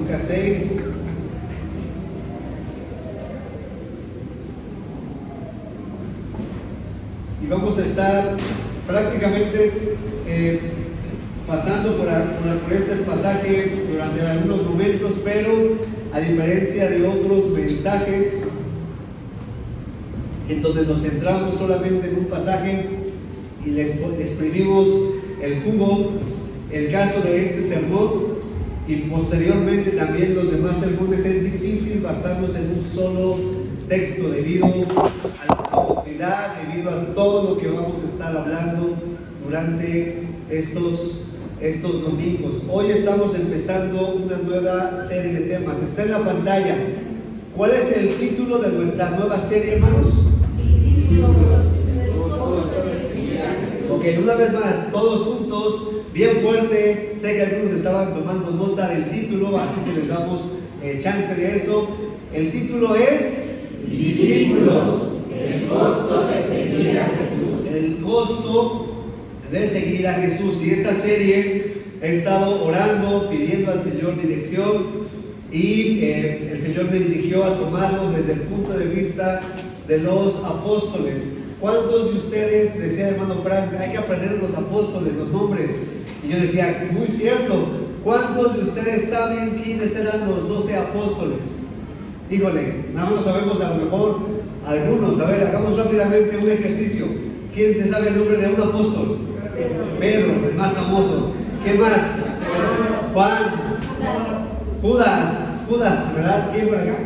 Lucas 6. Y vamos a estar prácticamente pasando por este pasaje durante algunos momentos, pero a diferencia de otros mensajes en donde nos centramos solamente en un pasaje y le exprimimos el jugo, el caso de este sermón y posteriormente también los demás sermones, es difícil basarnos en un solo texto debido a la profundidad, debido a todo lo que vamos a estar hablando durante estos domingos. Hoy estamos empezando una nueva serie de temas. Está en la pantalla. ¿Cuál es el título de nuestra nueva serie, hermanos? Ok, una vez más, todos juntos, bien fuerte. Sé que algunos estaban tomando nota del título, así que les damos chance de eso. El título es Discípulos, el costo de seguir a Jesús. El costo de seguir a Jesús. Y esta serie he estado orando, pidiendo al Señor dirección, y el Señor me dirigió a tomarlo desde el punto de vista de los apóstoles. ¿Cuántos de ustedes, decía el hermano Frank, hay que aprender los apóstoles, los nombres? Y yo decía, muy cierto. ¿Cuántos de ustedes saben quiénes eran los 12 apóstoles? Híjole, nada más sabemos a lo mejor algunos. A ver, hagamos rápidamente un ejercicio. ¿Quién se sabe el nombre de un apóstol? Pedro, el más famoso. ¿Qué más? Juan. Judas, ¿verdad? ¿Quién por acá?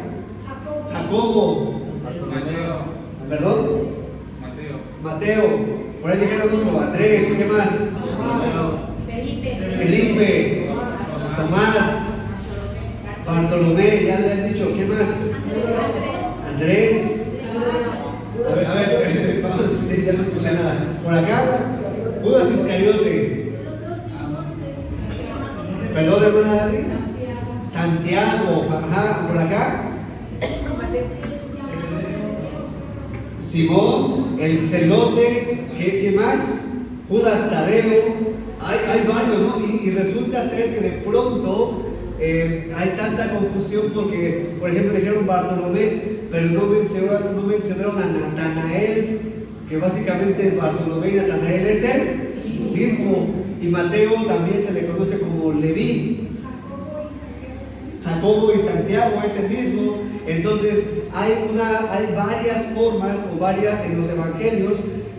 Jacobo. ¿Perdón? Mateo. Por ahí dijeron otro. Andrés. ¿Qué más? Felipe. Tomás. Bartolomé. Ya le han dicho. ¿Qué más? Andrés. A ver, vamos, ya no escuché nada. Por acá, Judas Iscariote. Perdón, hermana Dani. Santiago. Ajá, por acá. Simón, el celote. ¿Qué más? Judas Tadeo. Hay varios, ¿no? Y resulta ser que de pronto hay tanta confusión porque, por ejemplo, dijeron Bartolomé, pero no mencionaron a Natanael, que básicamente Bartolomé y Natanael es el mismo. Y Mateo también se le conoce como Leví. Jacobo y Santiago es el mismo. Entonces hay varias formas en los evangelios,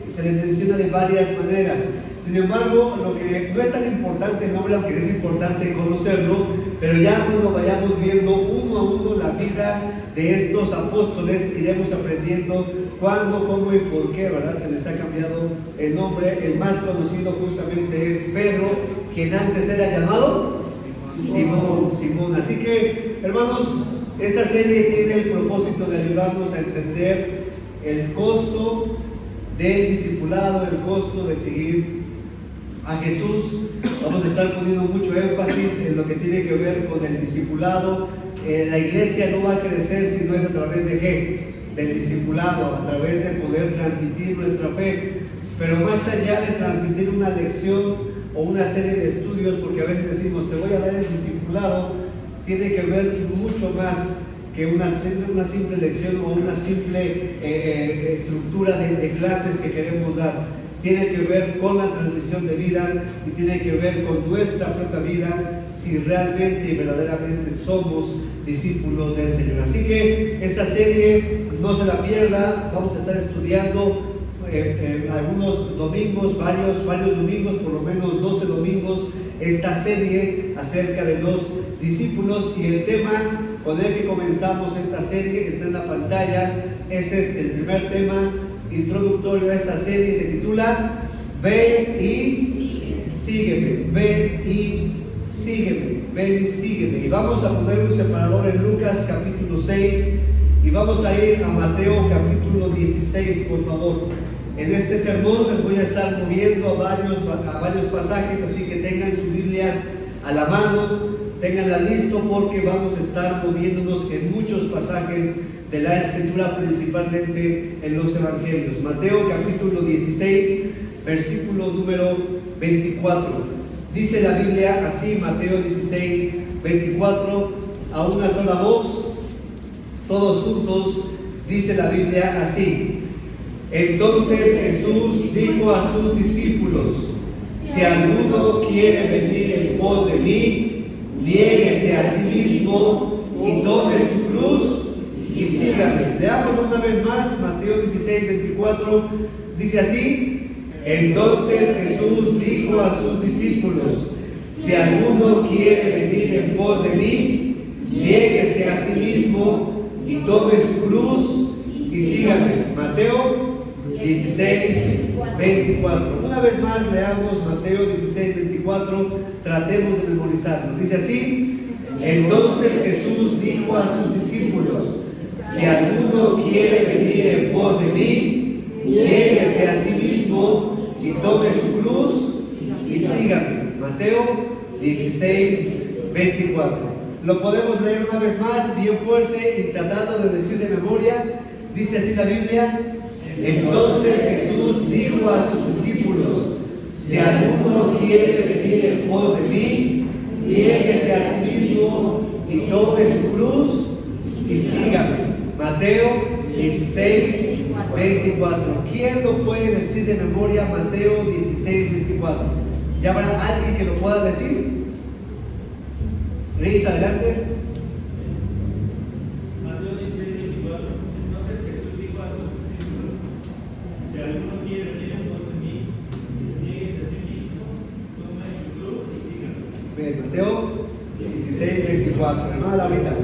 y se les menciona de varias maneras. Sin embargo, lo que no es tan importante el nombre, aunque es importante conocerlo, pero ya cuando vayamos viendo uno a uno la vida de estos apóstoles, iremos aprendiendo cuándo, cómo y por qué, ¿verdad? Se les ha cambiado el nombre. El más conocido justamente es Pedro, quien antes era llamado Simón. Así que, hermanos, esta serie tiene el propósito de ayudarnos a entender el costo del discipulado, el costo de seguir a Jesús. Vamos a estar poniendo mucho énfasis en lo que tiene que ver con el discipulado. La iglesia no va a crecer si no es a través de ¿qué? Del discipulado, a través de poder transmitir nuestra fe. Pero más allá de transmitir una lección o una serie de estudios, porque a veces decimos, te voy a dar el discipulado, tiene que ver mucho más que una simple lección o una simple estructura de clases que queremos dar. Tiene que ver con la transición de vida y tiene que ver con nuestra propia vida, si realmente y verdaderamente somos discípulos del Señor. Así que esta serie no se la pierda. Vamos a estar estudiando algunos domingos, varios domingos, por lo menos 12 domingos, esta serie acerca de los discípulos, y el tema con el que comenzamos esta serie está en la pantalla. Es el primer tema introductorio a esta serie, se titula Ven y sígueme. Ven y sígueme. Y vamos a poner un separador en Lucas capítulo 6 y vamos a ir a Mateo capítulo 16, por favor. En este sermón les voy a estar moviendo a varios pasajes, así que tengan su Biblia a la mano, ténganla listo, porque vamos a estar moviéndonos en muchos pasajes de la Escritura, principalmente en los Evangelios. Mateo capítulo 16, versículo número 24. Dice la Biblia así, Mateo 16, 24: a una sola voz, todos juntos, dice la Biblia así. Entonces Jesús dijo a sus discípulos: si alguno quiere venir en pos de mí, niéguese a sí mismo y tome su cruz y sígame. Leámoslo una vez más, Mateo 16, 24, dice así. Entonces Jesús dijo a sus discípulos: si alguno quiere venir en pos de mí, niéguese a sí mismo y tome su cruz y sígame. Mateo 16, 24. Una vez más leamos Mateo 16, 24. Tratemos de memorizarlo. Dice así. Entonces Jesús dijo a sus discípulos: si alguno quiere venir en pos de mí, niéguese a sí mismo y tome su cruz y sígame. Mateo 16, 24. Lo podemos leer una vez más, bien fuerte y tratando de decir de memoria. Dice así la Biblia. Entonces Jesús dijo a sus discípulos: si alguno quiere venir en pos de mí, niéguese a sí mismo y tome su cruz y sígame. Mateo 16, 24. ¿Quién lo puede decir de memoria? Mateo 16, 24. ¿Ya habrá alguien que lo pueda decir? Luis, adelante. Mateo 16, 24. Entonces Jesús dijo a sus discípulos: si alguno quiere venir en pos de mí, niéguese a sí mismo, tome su cruz y sígame. Bien, Mateo 16, 24. Hermana Laurita.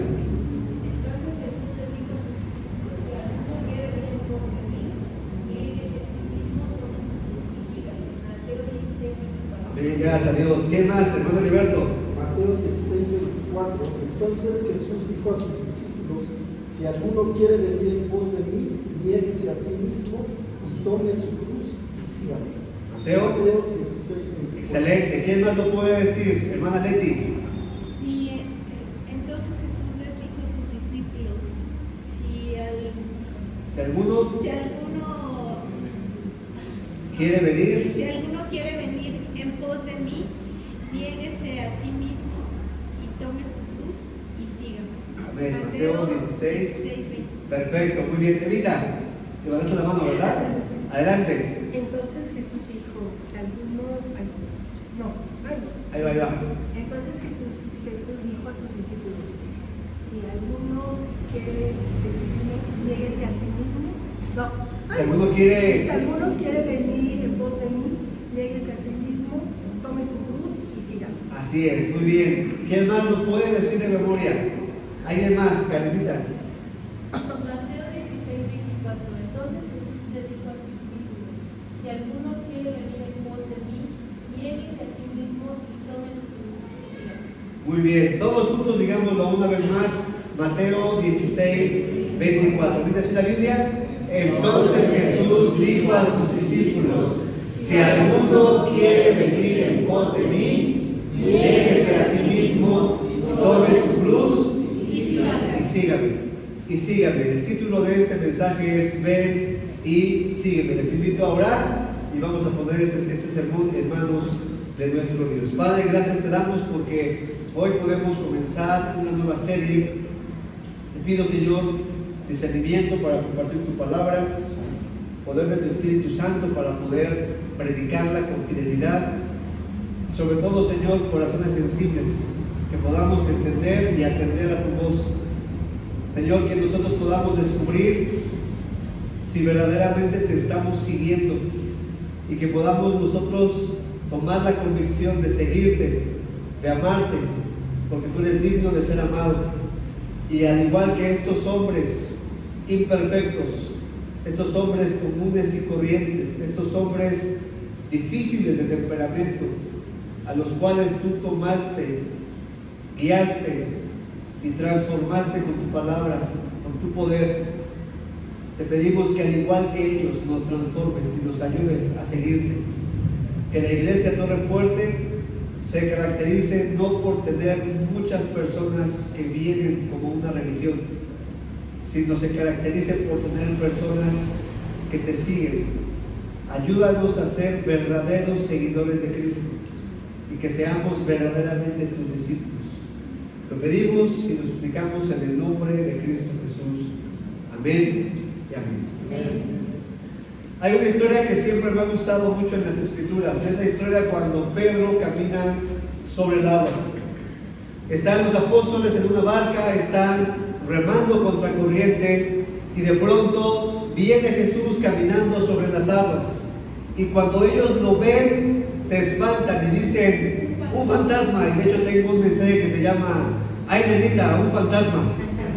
Bien, gracias a Dios. ¿Quién más, hermano Liberto? Mateo 16, 24. Entonces Jesús dijo a sus discípulos: si alguno quiere venir en pos de mí, niéguese a sí mismo y tome su cruz y sígame. Mateo 16, 24. Excelente. ¿Quién más lo puede decir? Hermana Leti. Sí, entonces Jesús les dijo a sus discípulos: si alguno quiere venir en pos de mí, niéguese a sí mismo y tome su cruz y sígame. Amén. Mateo 16. 20. Perfecto, muy bien. Evita, te vas a la mano, ¿verdad? Adelante. Entonces Jesús dijo: si alguno. Ahí va, ahí va. Entonces Jesús dijo a sus discípulos: si alguno quiere seguirme, niéguese a sí mismo. Si alguno quiere. Si alguno quiere venir en pos de mí, niéguese a sí mismo, tome su cruz y sígame. Así es, muy bien. ¿Quién más lo puede decir de memoria? ¿Alguien más, Karencita? Mateo 16, 24. Entonces Jesús le dijo a sus discípulos: si alguno quiere venir en pos de mí, niéguese a sí mismo y tome su cruz y sígame. Muy bien, todos juntos digámoslo una vez más. Mateo 16, 24. Dice así la Biblia. Entonces Jesús dijo a sus discípulos: si alguno quiere venir en pos de mí, niéguese a sí mismo y tome su cruz y sígame. Y sígame. El título de este mensaje es Ven y sígueme. Les invito a orar y vamos a poner este sermón en manos de nuestro Dios. Padre, gracias te damos porque hoy podemos comenzar una nueva serie. Te pido, Señor, discernimiento para compartir tu palabra, poder de tu Espíritu Santo para poder predicarla con fidelidad. Sobre todo, Señor, corazones sensibles, que podamos entender y atender a tu voz. Señor, que nosotros podamos descubrir si verdaderamente te estamos siguiendo y que podamos nosotros tomar la convicción de seguirte, de amarte, porque tú eres digno de ser amado. Y al igual que estos hombres imperfectos, estos hombres comunes y corrientes, estos hombres difíciles de temperamento, a los cuales tú tomaste, guiaste y transformaste con tu palabra, con tu poder, te pedimos que al igual que ellos nos transformes y nos ayudes a seguirte. Que la iglesia Torre Fuerte se caracterice no por tener muchas personas que vienen como una religión, sino se caracterice por tener personas que te siguen. Ayúdanos a ser verdaderos seguidores de Cristo y que seamos verdaderamente tus discípulos. Lo pedimos y lo suplicamos en el nombre de Cristo Jesús. Amén y amén. Hay una historia que siempre me ha gustado mucho en las Escrituras. Es la historia cuando Pedro camina sobre el agua. Están los apóstoles en una barca, están remando contra corriente y de pronto viene Jesús caminando sobre las aguas. Y cuando ellos lo ven, se espantan y dicen, un fantasma. Y de hecho tengo un mensaje que se llama, ay nenita, un fantasma.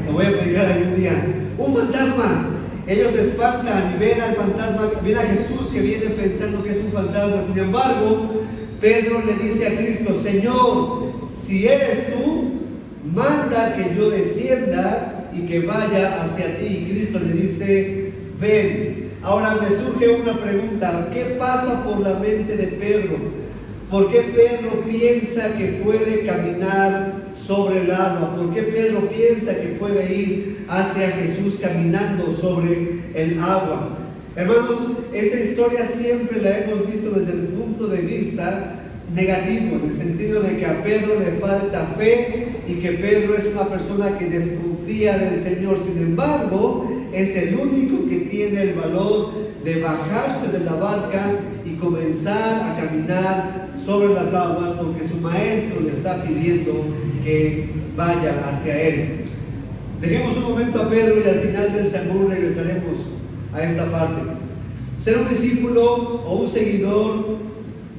Lo voy a predicar algún día. Un fantasma. Ellos se espantan y ven al fantasma, ven a Jesús que viene pensando que es un fantasma. Sin embargo, Pedro le dice a Cristo, Señor, si eres tú, manda que yo descienda y que vaya hacia ti. Y Cristo le dice, ven. Ahora me surge una pregunta, ¿qué pasa por la mente de Pedro? ¿Por qué Pedro piensa que puede caminar sobre el agua? ¿Por qué Pedro piensa que puede ir hacia Jesús caminando sobre el agua? Hermanos, esta historia siempre la hemos visto desde el punto de vista negativo, en el sentido de que a Pedro le falta fe y que Pedro es una persona que desconfía del Señor. Sin embargo, es el único que tiene el valor de bajarse de la barca y comenzar a caminar sobre las aguas porque su maestro le está pidiendo que vaya hacia él. Dejemos un momento a Pedro y al final del sermón regresaremos a esta parte. Ser un discípulo o un seguidor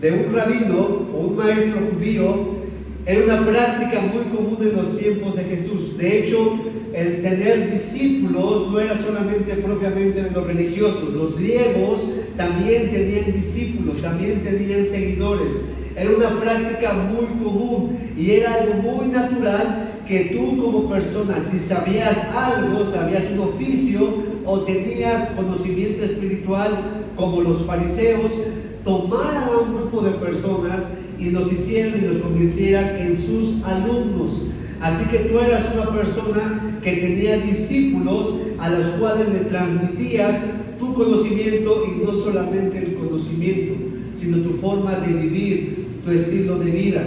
de un rabino o un maestro judío era una práctica muy común en los tiempos de Jesús. De hecho, el tener discípulos no era solamente propiamente de los religiosos. Los griegos también tenían discípulos, también tenían seguidores. Era una práctica muy común y era algo muy natural que tú como persona, si sabías algo, sabías un oficio o tenías conocimiento espiritual como los fariseos, tomaran a un grupo de personas y los hicieran y los convirtieran en sus alumnos. Así que tú eras una persona que tenía discípulos a los cuales le transmitías tu conocimiento y no solamente el conocimiento, sino tu forma de vivir, tu estilo de vida.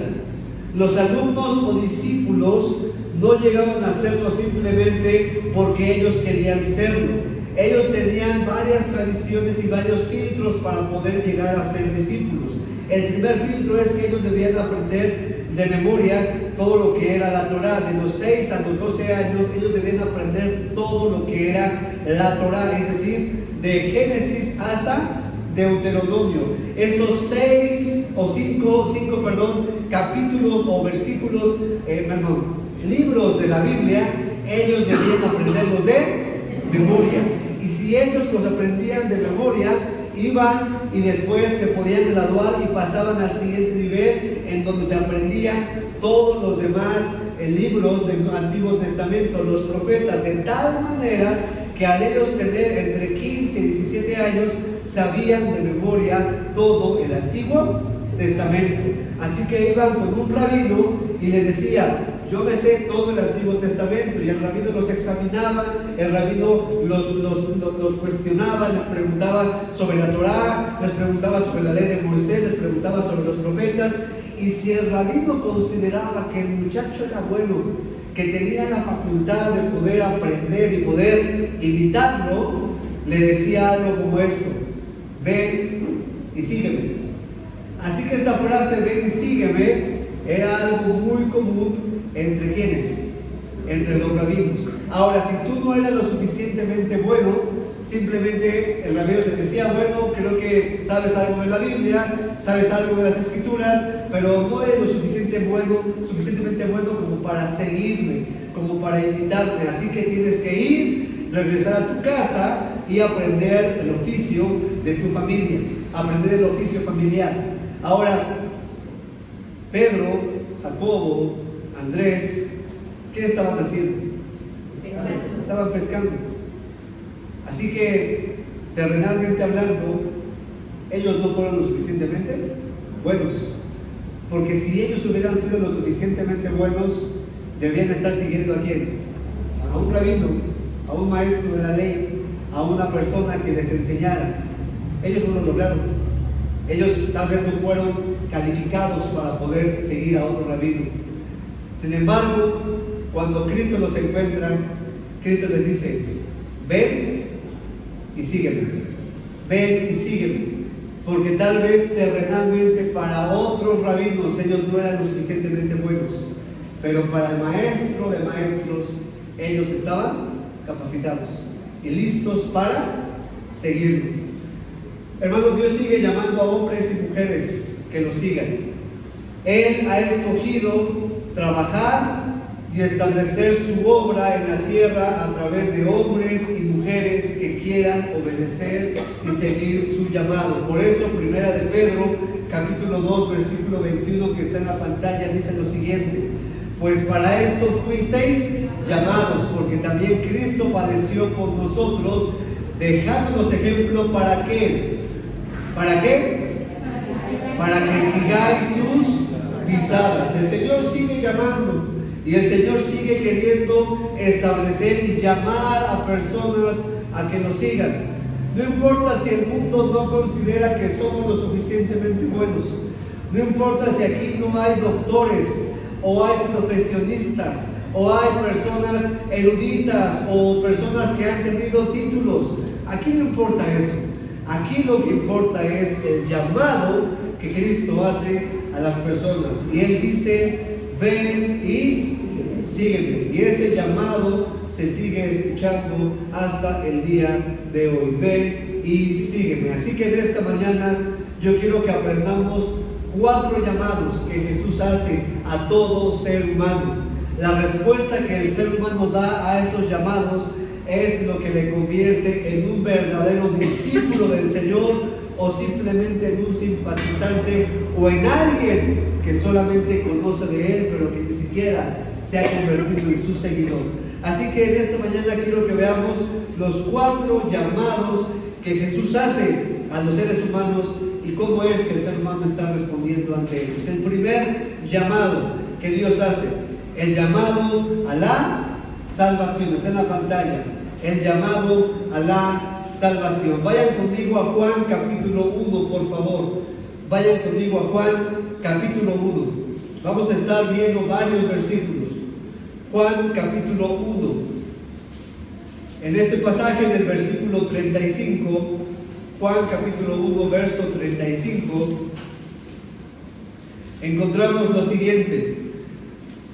Los alumnos o discípulos no llegaban a serlo simplemente porque ellos querían serlo. Ellos tenían varias tradiciones y varios filtros para poder llegar a ser discípulos. El primer filtro es que ellos debían aprender de memoria todo lo que era la Torá. De los 6 a los 12 años ellos debían aprender todo lo que era la Torá, es decir, de Génesis hasta Deuteronomio. Esos 5 capítulos o versículos, libros de la Biblia, ellos debían aprenderlos de memoria. Y si ellos los aprendían de memoria, iban y después se podían graduar y pasaban al siguiente nivel, en donde se aprendían todos los demás libros del Antiguo Testamento, los profetas, de tal manera que al ellos tener entre 15 y 17 años, sabían de memoria todo el Antiguo Testamento. Así que iban con un rabino y le decía, yo me sé todo el Antiguo Testamento, y el rabino los examinaba, el rabino los cuestionaba, les preguntaba sobre la Torá, les preguntaba sobre la ley de Moisés, les preguntaba sobre los profetas, y si el rabino consideraba que el muchacho era bueno, que tenía la facultad de poder aprender y poder imitarlo, le decía algo como esto: ven y sígueme. Así que esta frase, ven y sígueme, era algo muy común entre quienes, entre los rabinos. Ahora, si tú no eras lo suficientemente bueno, simplemente el rabino te decía, bueno, creo que sabes algo de la Biblia, sabes algo de las Escrituras, pero no eres lo suficientemente bueno como para seguirme, como para imitarme. Así que tienes que ir, regresar a tu casa y aprender el oficio de tu familia, aprender el oficio familiar. Ahora, Pedro, Jacobo, Andrés, ¿qué estaban haciendo? Estaban pescando. Así que, terrenalmente hablando, ellos no fueron lo suficientemente buenos. Porque si ellos hubieran sido lo suficientemente buenos, debían estar siguiendo ¿a quién? A un rabino, a un maestro de la ley, a una persona que les enseñara. Ellos no lo lograron. Ellos tal vez no fueron calificados para poder seguir a otro rabino. Sin embargo, cuando Cristo los encuentra, Cristo les dice: ven y sígueme, ven y sígueme. Porque tal vez terrenalmente para otros rabinos ellos no eran lo suficientemente buenos, pero para el maestro de maestros ellos estaban capacitados y listos para seguirlo. Hermanos, Dios sigue llamando a hombres y mujeres que lo sigan. Él ha escogido trabajar y establecer su obra en la tierra a través de hombres y mujeres que quieran obedecer y seguir su llamado. Por eso, Primera de Pedro, capítulo 2, versículo 21, que está en la pantalla, dice lo siguiente: pues para esto fuisteis llamados, porque también Cristo padeció por nosotros, dejándonos ejemplo ¿para qué? ¿Para qué? Para que sigáis sus pisadas. El Señor sigue llamando. Y el Señor sigue queriendo establecer y llamar a personas a que lo sigan. No importa si el mundo no considera que somos lo suficientemente buenos. No importa si aquí no hay doctores, o hay profesionistas, o hay personas eruditas, o personas que han tenido títulos. Aquí no importa eso. Aquí lo que importa es el llamado que Cristo hace a las personas. Y Él dice: ven y sígueme. Y ese llamado se sigue escuchando hasta el día de hoy. Ven y sígueme. Así que en esta mañana yo quiero que aprendamos 4 llamados que Jesús hace a todo ser humano. La respuesta que el ser humano da a esos llamados es lo que le convierte en un verdadero discípulo del Señor, o simplemente en un simpatizante, o en alguien que solamente conoce de Él, pero que ni siquiera se ha convertido en su seguidor. Así que en esta mañana quiero que veamos los 4 llamados que Jesús hace a los seres humanos y cómo es que el ser humano está respondiendo ante ellos. El primer llamado que Dios hace, el llamado a la salvación, está en la pantalla. El llamado a la salvación. Vayan conmigo a Juan capítulo 1, por favor. Vayan conmigo a Juan capítulo 1. Vamos a estar viendo varios versículos. Juan capítulo 1. En este pasaje, en el versículo 35, Juan capítulo 1, verso 35, encontramos lo siguiente.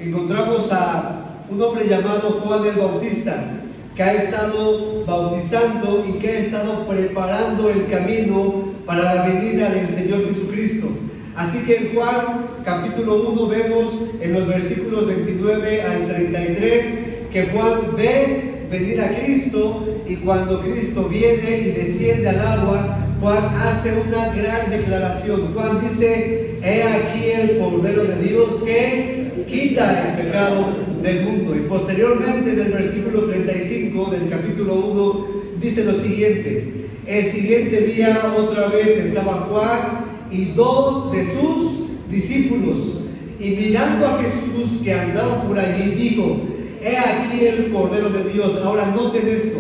Encontramos a un hombre llamado Juan el Bautista, que ha estado bautizando y que ha estado preparando el camino para la venida del Señor Jesucristo. Así que en Juan capítulo 1 vemos en los versículos 29 al 33 que Juan ve venir a Cristo, y cuando Cristo viene y desciende al agua, Juan hace una gran declaración. Juan dice: he aquí el Cordero de Dios que quita el pecado del mundo. Y posteriormente, en el versículo 35 del capítulo 1, dice lo siguiente: el siguiente día otra vez estaba Juan y 2 de sus discípulos, y mirando a Jesús que andaba por allí, dijo: he aquí el Cordero de Dios. Ahora noten esto: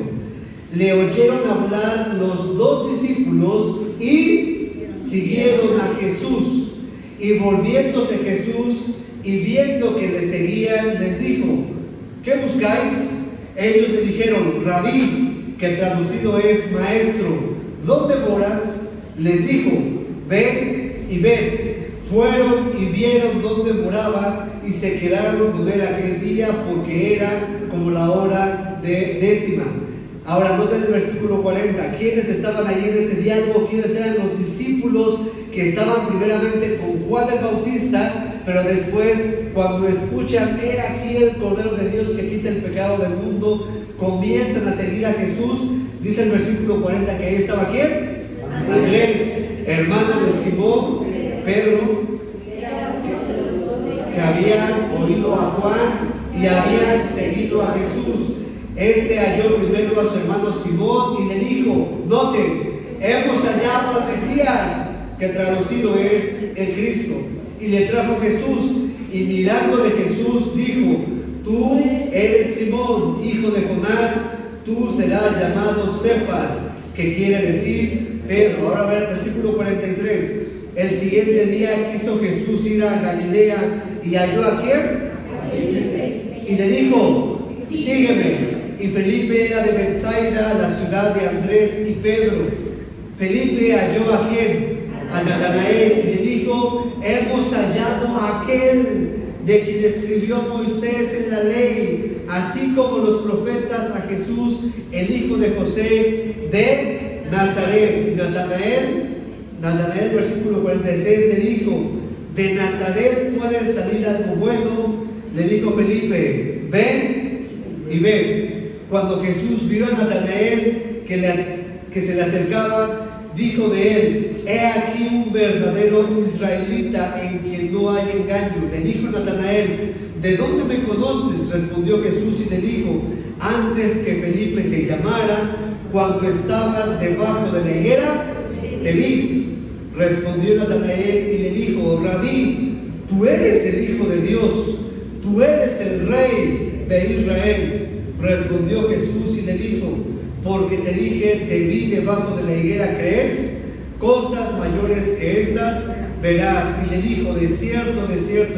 le oyeron hablar los 2 discípulos y siguieron a Jesús. Y volviéndose Jesús y viendo que le seguían, les dijo: ¿qué buscáis? Ellos le dijeron: Rabí, que traducido es maestro, ¿dónde moras? Les dijo: ven y ved. Fueron y vieron dónde moraba y se quedaron con él aquel día, porque era como la hora de 10:00. Ahora noten el versículo 40. ¿Quiénes estaban allí en ese diálogo? ¿Quiénes eran los discípulos que estaban primeramente con Juan el Bautista, pero después, cuando escuchan: he aquí el Cordero de Dios que quita el pecado del mundo, comienzan a seguir a Jesús? Dice el versículo 40 que ahí estaba ¿quién? Andrés, hermano de Simón Pedro, que habían oído a Juan y habían seguido a Jesús. Este halló primero a su hermano Simón y le dijo: noten, hemos hallado al Mesías, que traducido es el Cristo. Y le trajo Jesús, y mirándole Jesús dijo: tú eres Simón, hijo de Jonás, tú serás llamado Cefas, que quiere decir Pedro. Ahora ver el versículo 43. El siguiente día quiso Jesús ir a Galilea, y halló ¿a quién? y le dijo, sígueme. Y Felipe era de Betsaida, la ciudad de Andrés y Pedro. Felipe halló a ¿quién? A Natanael, y le dijo, hemos hallado a aquel de quien escribió Moisés en la ley, así como los profetas, a Jesús, el hijo de José de Nazaret. Natanael, versículo 46, le dijo, de Nazaret puede salir algo bueno. Le dijo Felipe, ven y ve. Cuando Jesús vio a Natanael que se le acercaba, dijo de él, he aquí un verdadero israelita en quien no hay engaño. Le dijo Natanael, ¿de dónde me conoces? Respondió Jesús y le dijo, antes que Felipe te llamara, cuando estabas debajo de la higuera, te vi. Respondió Natanael y le dijo, Rabí, tú eres el Hijo de Dios, tú eres el Rey de Israel. Respondió Jesús y le dijo, porque te dije, te vi debajo de la higuera, ¿crees? Cosas mayores que estas verás. Y le dijo, de cierto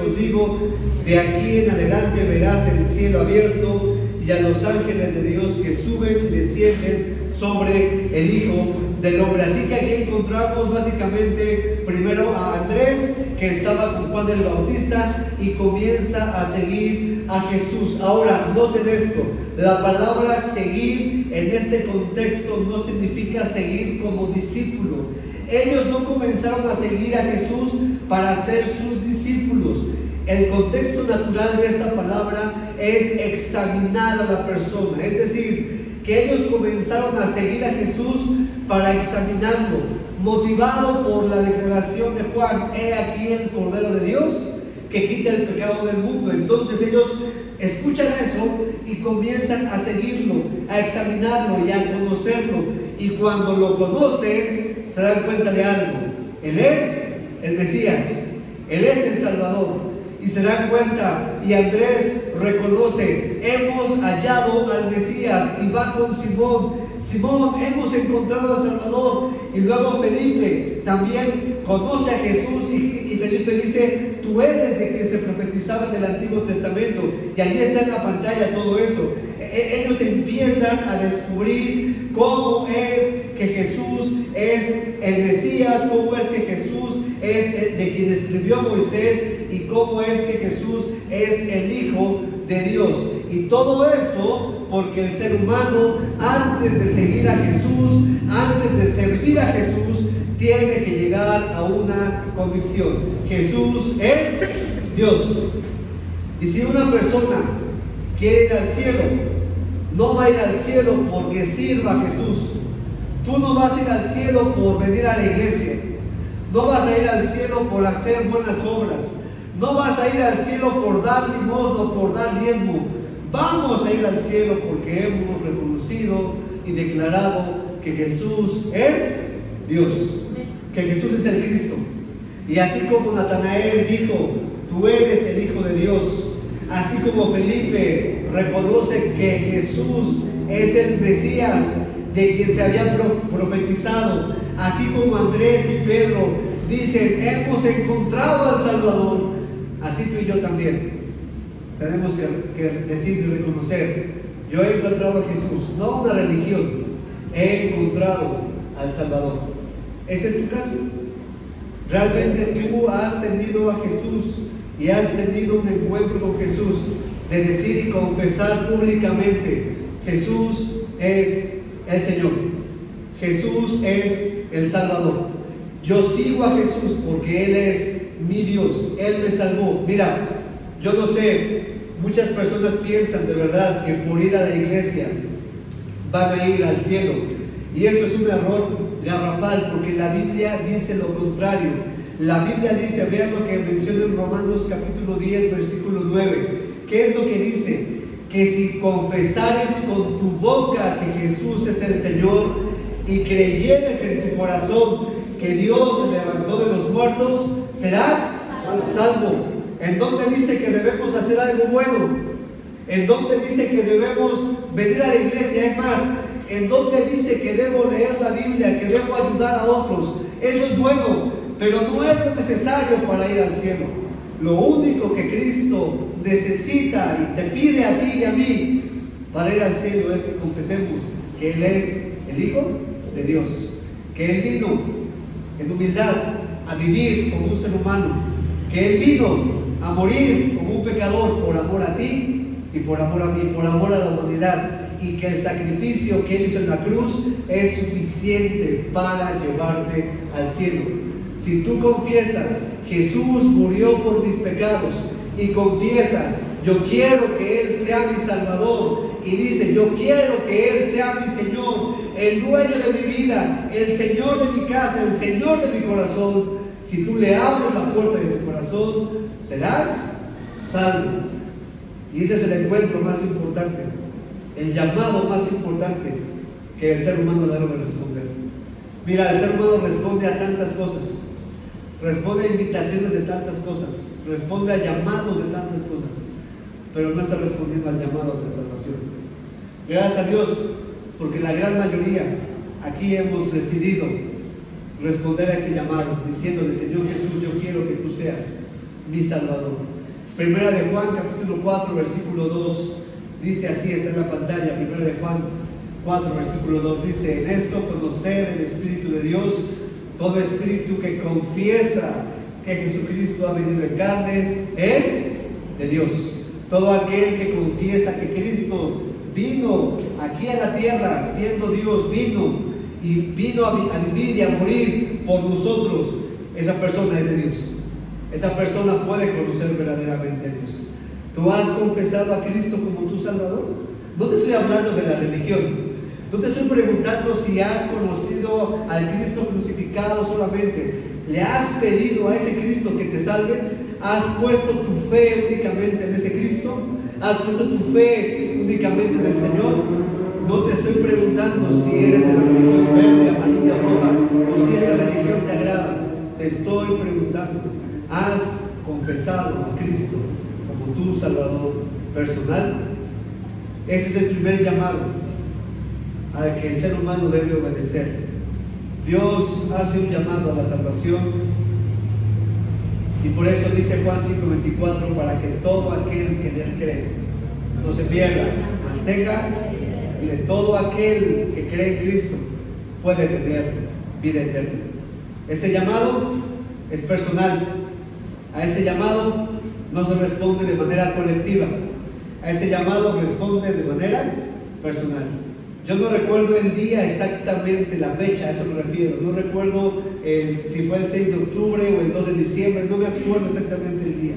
os digo, de aquí en adelante verás el cielo abierto y a los ángeles de Dios que suben y descienden sobre el Hijo del Hombre. Así que aquí encontramos básicamente primero a Andrés, que estaba con Juan el Bautista y comienza a seguir a Jesús. Ahora, noten esto, la palabra seguir en este contexto no significa seguir como discípulo. Ellos no comenzaron a seguir a Jesús para ser sus discípulos. El contexto natural de esta palabra es examinar a la persona, es decir, que ellos comenzaron a seguir a Jesús para examinarlo, motivado por la declaración de Juan, he aquí el Cordero de Dios que quita el pecado del mundo. Entonces ellos escuchan eso y comienzan a seguirlo, a examinarlo y a conocerlo. Y cuando lo conocen, se dan cuenta de algo. Él es el Mesías, Él es el Salvador. Y se dan cuenta, y Andrés reconoce, hemos hallado al Mesías, y va con Simón, hemos encontrado al Salvador. Y luego Felipe también conoce a Jesús, y Felipe dice, tú eres de quien se profetizaba en el Antiguo Testamento. Y ahí está en la pantalla todo eso. Ellos empiezan a descubrir cómo es que Jesús es el Mesías, cómo es que Jesús es de quien escribió Moisés, y cómo es que Jesús es el Hijo de Dios. Y todo eso porque el ser humano, antes de seguir a Jesús, antes de servir a Jesús, tiene que llegar a una convicción: Jesús es Dios. Y si una persona quiere ir al cielo, no va a ir al cielo porque sirva a Jesús. Tú no vas a ir al cielo por venir a la iglesia. No vas a ir al cielo por hacer buenas obras. No vas a ir al cielo por dar limosna, por dar diezmo. Vamos a ir al cielo porque hemos reconocido y declarado que Jesús es Dios, que Jesús es el Cristo. Y así como Natanael dijo, tú eres el Hijo de Dios, así como Felipe reconoce que Jesús es el Mesías de quien se había profetizado, así como Andrés y Pedro dicen, hemos encontrado al Salvador, así tú y yo también tenemos que decir y reconocer, yo he encontrado a Jesús, no una religión, he encontrado al Salvador. ¿Ese es tu caso? ¿Realmente tú has tenido a Jesús y has tenido un encuentro con Jesús de decir y confesar públicamente, Jesús es el Señor, Jesús es el Salvador, yo sigo a Jesús porque Él es mi Dios, Él me salvó? Mira, yo no sé, muchas personas piensan de verdad que por ir a la iglesia van a ir al cielo, y eso es un error garrafal, porque la Biblia dice lo contrario. La Biblia dice, vean lo que menciona en Romanos capítulo 10 versículo 9. ¿Qué es lo que dice? Que si confesares con tu boca que Jesús es el Señor y creyeres en tu corazón que Dios le levantó de los muertos, serás salvo. ¿En dónde dice que debemos hacer algo bueno? ¿En dónde dice que debemos venir a la iglesia? Es más, ¿en dónde dice que debo leer la Biblia, que debo ayudar a otros? Eso es bueno, pero no es lo necesario para ir al cielo. Lo único que Cristo necesita y te pide a ti y a mí para ir al cielo es que confesemos que Él es el Hijo de Dios, que Él vino en humildad a vivir como un ser humano, que Él vino a morir como un pecador por amor a ti y por amor a mí, por amor a la humanidad, y que el sacrificio que Él hizo en la cruz es suficiente para llevarte al cielo. Si tú confiesas, Jesús murió por mis pecados, y confiesas, yo quiero que Él sea mi Salvador, y dice, yo quiero que Él sea mi Señor, el dueño de mi vida, el Señor de mi casa, el Señor de mi corazón, si tú le abres la puerta de tu corazón, serás salvo. Y este es el encuentro más importante, el llamado más importante que el ser humano debe responder. Mira, el ser humano responde a tantas cosas, responde a invitaciones de tantas cosas, responde a llamados de tantas cosas, pero no está respondiendo al llamado de la salvación. Gracias a Dios, porque la gran mayoría aquí hemos decidido responder a ese llamado, diciéndole, Señor Jesús, yo quiero que tú seas mi Salvador. Primera de Juan, capítulo 4, versículo 2, dice así, está en la pantalla, Primera de Juan 4, versículo 2, dice, en esto conocer el Espíritu de Dios, todo espíritu que confiesa que Jesucristo ha venido en carne es de Dios. Todo aquel que confiesa que Cristo vino aquí a la tierra, siendo Dios, vino a vivir y a morir por nosotros, esa persona es de Dios. Esa persona puede conocer verdaderamente a Dios. ¿Tú has confesado a Cristo como tu Salvador? No te estoy hablando de la religión. No te estoy preguntando si has conocido al Cristo crucificado solamente. ¿Le has pedido a ese Cristo que te salve? ¿Has puesto tu fe únicamente en ese Cristo? ¿Has puesto tu fe únicamente en el Señor? No te estoy preguntando si eres de la religión verde, amarilla, roja, o si esta religión te agrada. Te estoy preguntando, ¿has confesado a Cristo como tu Salvador personal? Ese es el primer llamado al que el ser humano debe obedecer. Dios hace un llamado a la salvación, y por eso dice Juan 5:24, para que todo aquel que en Él cree no se pierda, mas tenga, y de todo aquel que cree en Cristo puede tener vida eterna. Ese llamado es personal. A ese llamado no se responde de manera colectiva. A ese llamado respondes de manera personal. Yo no recuerdo el día exactamente, la fecha, a eso me refiero. No recuerdo si fue el 6 de octubre o el 2 de diciembre, no me acuerdo exactamente el día.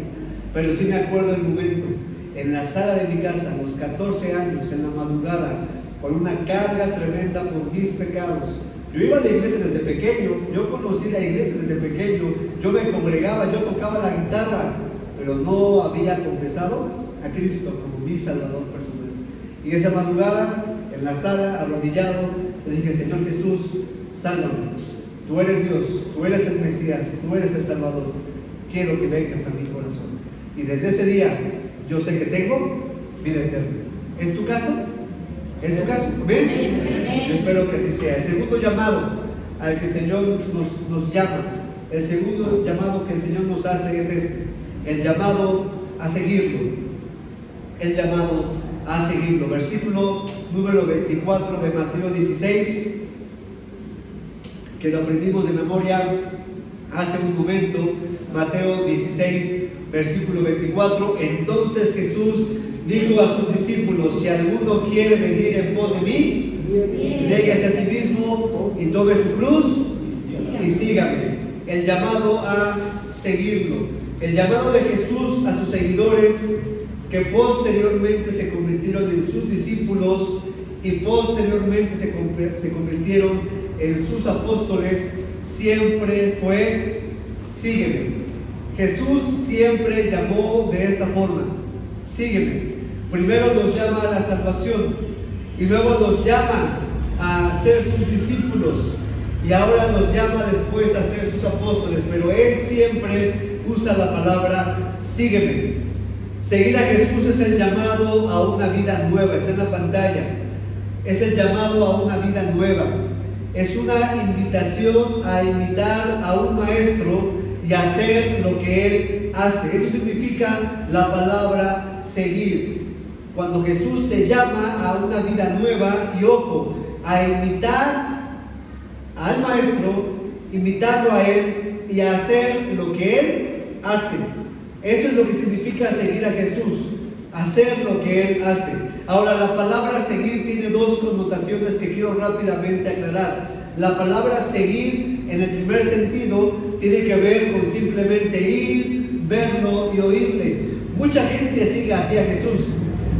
Pero sí me acuerdo el momento. En la sala de mi casa, a los 14 años, en la madrugada, con una carga tremenda por mis pecados. Yo iba a la iglesia desde pequeño, yo conocí la iglesia desde pequeño, yo me congregaba, yo tocaba la guitarra, pero no había confesado a Cristo como mi Salvador personal. Y esa madrugada, en la sala, arrodillado, le dije, Señor Jesús, sálvame. Tú eres Dios, tú eres el Mesías, tú eres el Salvador. Quiero que vengas a mi corazón. Y desde ese día, yo sé que tengo vida eterna. ¿Es tu caso? ¿Es tu caso? ¿Ven? Yo espero que así sea. El segundo llamado al que el Señor nos llama, el segundo llamado que el Señor nos hace es este: el llamado a seguirlo. El llamado a seguirlo. Versículo número 24 de Mateo 16, que lo aprendimos de memoria hace un momento. Mateo 16, versículo 24. Entonces Jesús dijo a sus discípulos: si alguno quiere venir en pos de mí, niéguese a sí mismo y tome su cruz y sígame. El llamado a seguirlo. El llamado de Jesús a sus seguidores, que posteriormente se convirtieron en sus discípulos y posteriormente se convirtieron en sus apóstoles, siempre fue: sígueme. Jesús siempre llamó de esta forma: sígueme. Primero los llama a la salvación y luego los llama a ser sus discípulos, y ahora los llama después a ser sus apóstoles, pero Él siempre usa la palabra sígueme. Seguir a Jesús es el llamado a una vida nueva. Está en la pantalla. Es el llamado a una vida nueva. Es una invitación a imitar a un maestro y hacer lo que Él hace. Eso significa significa la palabra seguir. Cuando Jesús te llama a una vida nueva y ojo, a imitar al Maestro, imitarlo a Él y a hacer lo que Él hace. Eso es lo que significa seguir a Jesús, hacer lo que Él hace. Ahora, la palabra seguir tiene dos connotaciones que quiero rápidamente aclarar. La palabra seguir, en el primer sentido, tiene que ver con simplemente ir, verlo y oírle. Mucha gente sigue así a Jesús.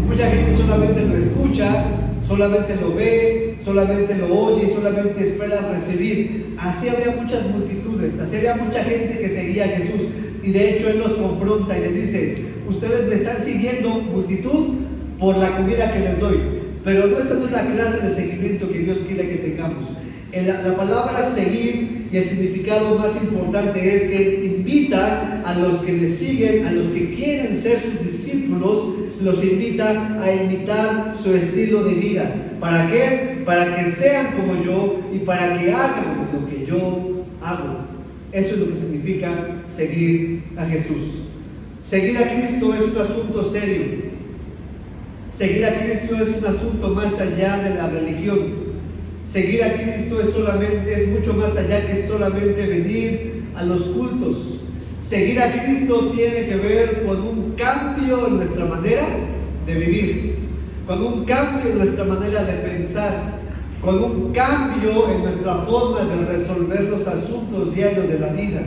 Mucha gente solamente lo escucha, solamente lo ve, solamente lo oye y solamente espera recibir. Así había muchas multitudes, así había mucha gente que seguía a Jesús. Y de hecho Él los confronta y les dice: ustedes me están siguiendo, multitud, por la comida que les doy. Pero esta no es la clase de seguimiento que Dios quiere que tengamos. La palabra seguir y el significado más importante es que invita a los que le siguen, a los que quieren ser sus discípulos, los invita a imitar su estilo de vida. ¿Para qué? Para que sean como yo y para que hagan lo que yo hago. Eso es lo que significa seguir a Jesús. Seguir a Cristo es un asunto serio. Seguir a Cristo es un asunto más allá de la religión. Seguir a Cristo es mucho más allá que solamente venir a los cultos. Seguir a Cristo tiene que ver con un cambio en nuestra manera de vivir, con un cambio en nuestra manera de pensar, con un cambio en nuestra forma de resolver los asuntos diarios de la vida.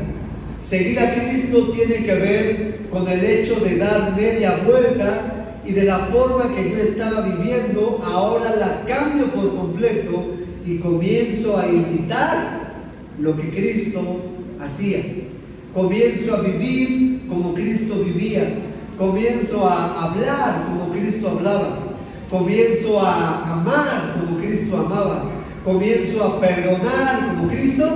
Seguir a Cristo tiene que ver con el hecho de dar media vuelta y de la forma que yo estaba viviendo, ahora la cambio por completo y comienzo a imitar lo que Cristo hacía. Comienzo a vivir como Cristo vivía. Comienzo a hablar como Cristo hablaba. Comienzo a amar como Cristo amaba. Comienzo a perdonar como Cristo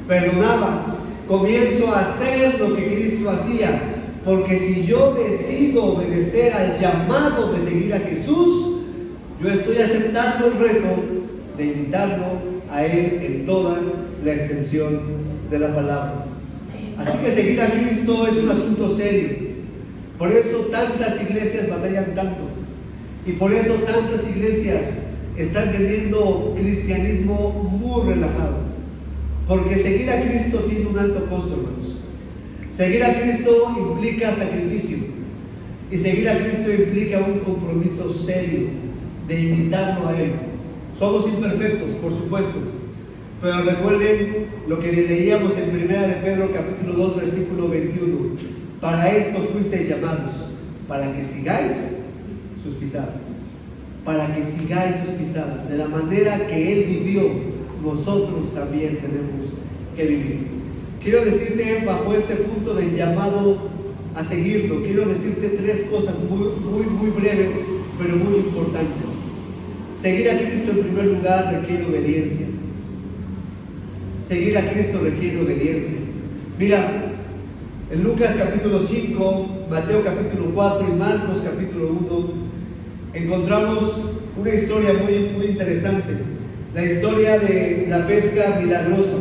perdonaba. Comienzo a hacer lo que Cristo hacía. Porque si yo decido obedecer al llamado de seguir a Jesús, yo estoy aceptando el reto de imitarlo a Él en toda la extensión de la palabra. Así que seguir a Cristo es un asunto serio. Por eso tantas iglesias batallan tanto. Y por eso tantas iglesias están teniendo cristianismo muy relajado. Porque seguir a Cristo tiene un alto costo, hermanos. Seguir a Cristo implica sacrificio. Y seguir a Cristo implica un compromiso serio de imitarlo a Él. Somos imperfectos, por supuesto. Pero recuerden lo que leíamos en 1 de Pedro capítulo 2 versículo 21. Para esto fuisteis llamados, para que sigáis sus pisadas. Para que sigáis sus pisadas. De la manera que Él vivió, nosotros también tenemos que vivir. Quiero decirte bajo este punto del llamado a seguirlo, quiero decirte tres cosas muy breves, pero muy importantes. Seguir a Cristo en primer lugar requiere obediencia. Seguir a Cristo requiere obediencia. Mira, en Lucas capítulo 5, Mateo capítulo 4 y Marcos capítulo 1, encontramos una historia muy interesante. La historia de la pesca milagrosa.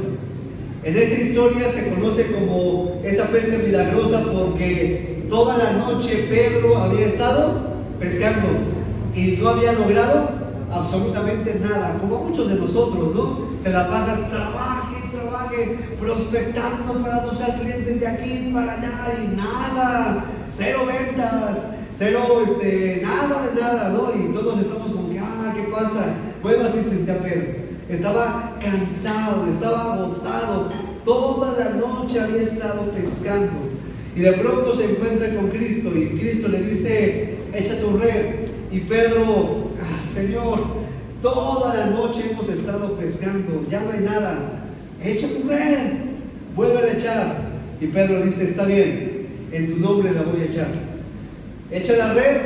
En esta historia se conoce como esa pesca milagrosa porque toda la noche Pedro había estado pescando y no había logrado absolutamente nada, como muchos de nosotros, ¿no? Te la pasas trabaje, prospectando para buscar clientes de aquí para allá y nada, cero ventas, nada, ¿no? Y todos estamos como que, ¿qué pasa? Bueno, así sentía Pedro. Estaba cansado, estaba agotado, toda la noche había estado pescando. Y de pronto se encuentra con Cristo y Cristo le dice: echa tu red. Y Pedro: Señor, toda la noche hemos estado pescando, ya no hay nada. Echa tu red, vuelve a echar. Y Pedro dice: está bien, en tu nombre la voy a echar. Echa la red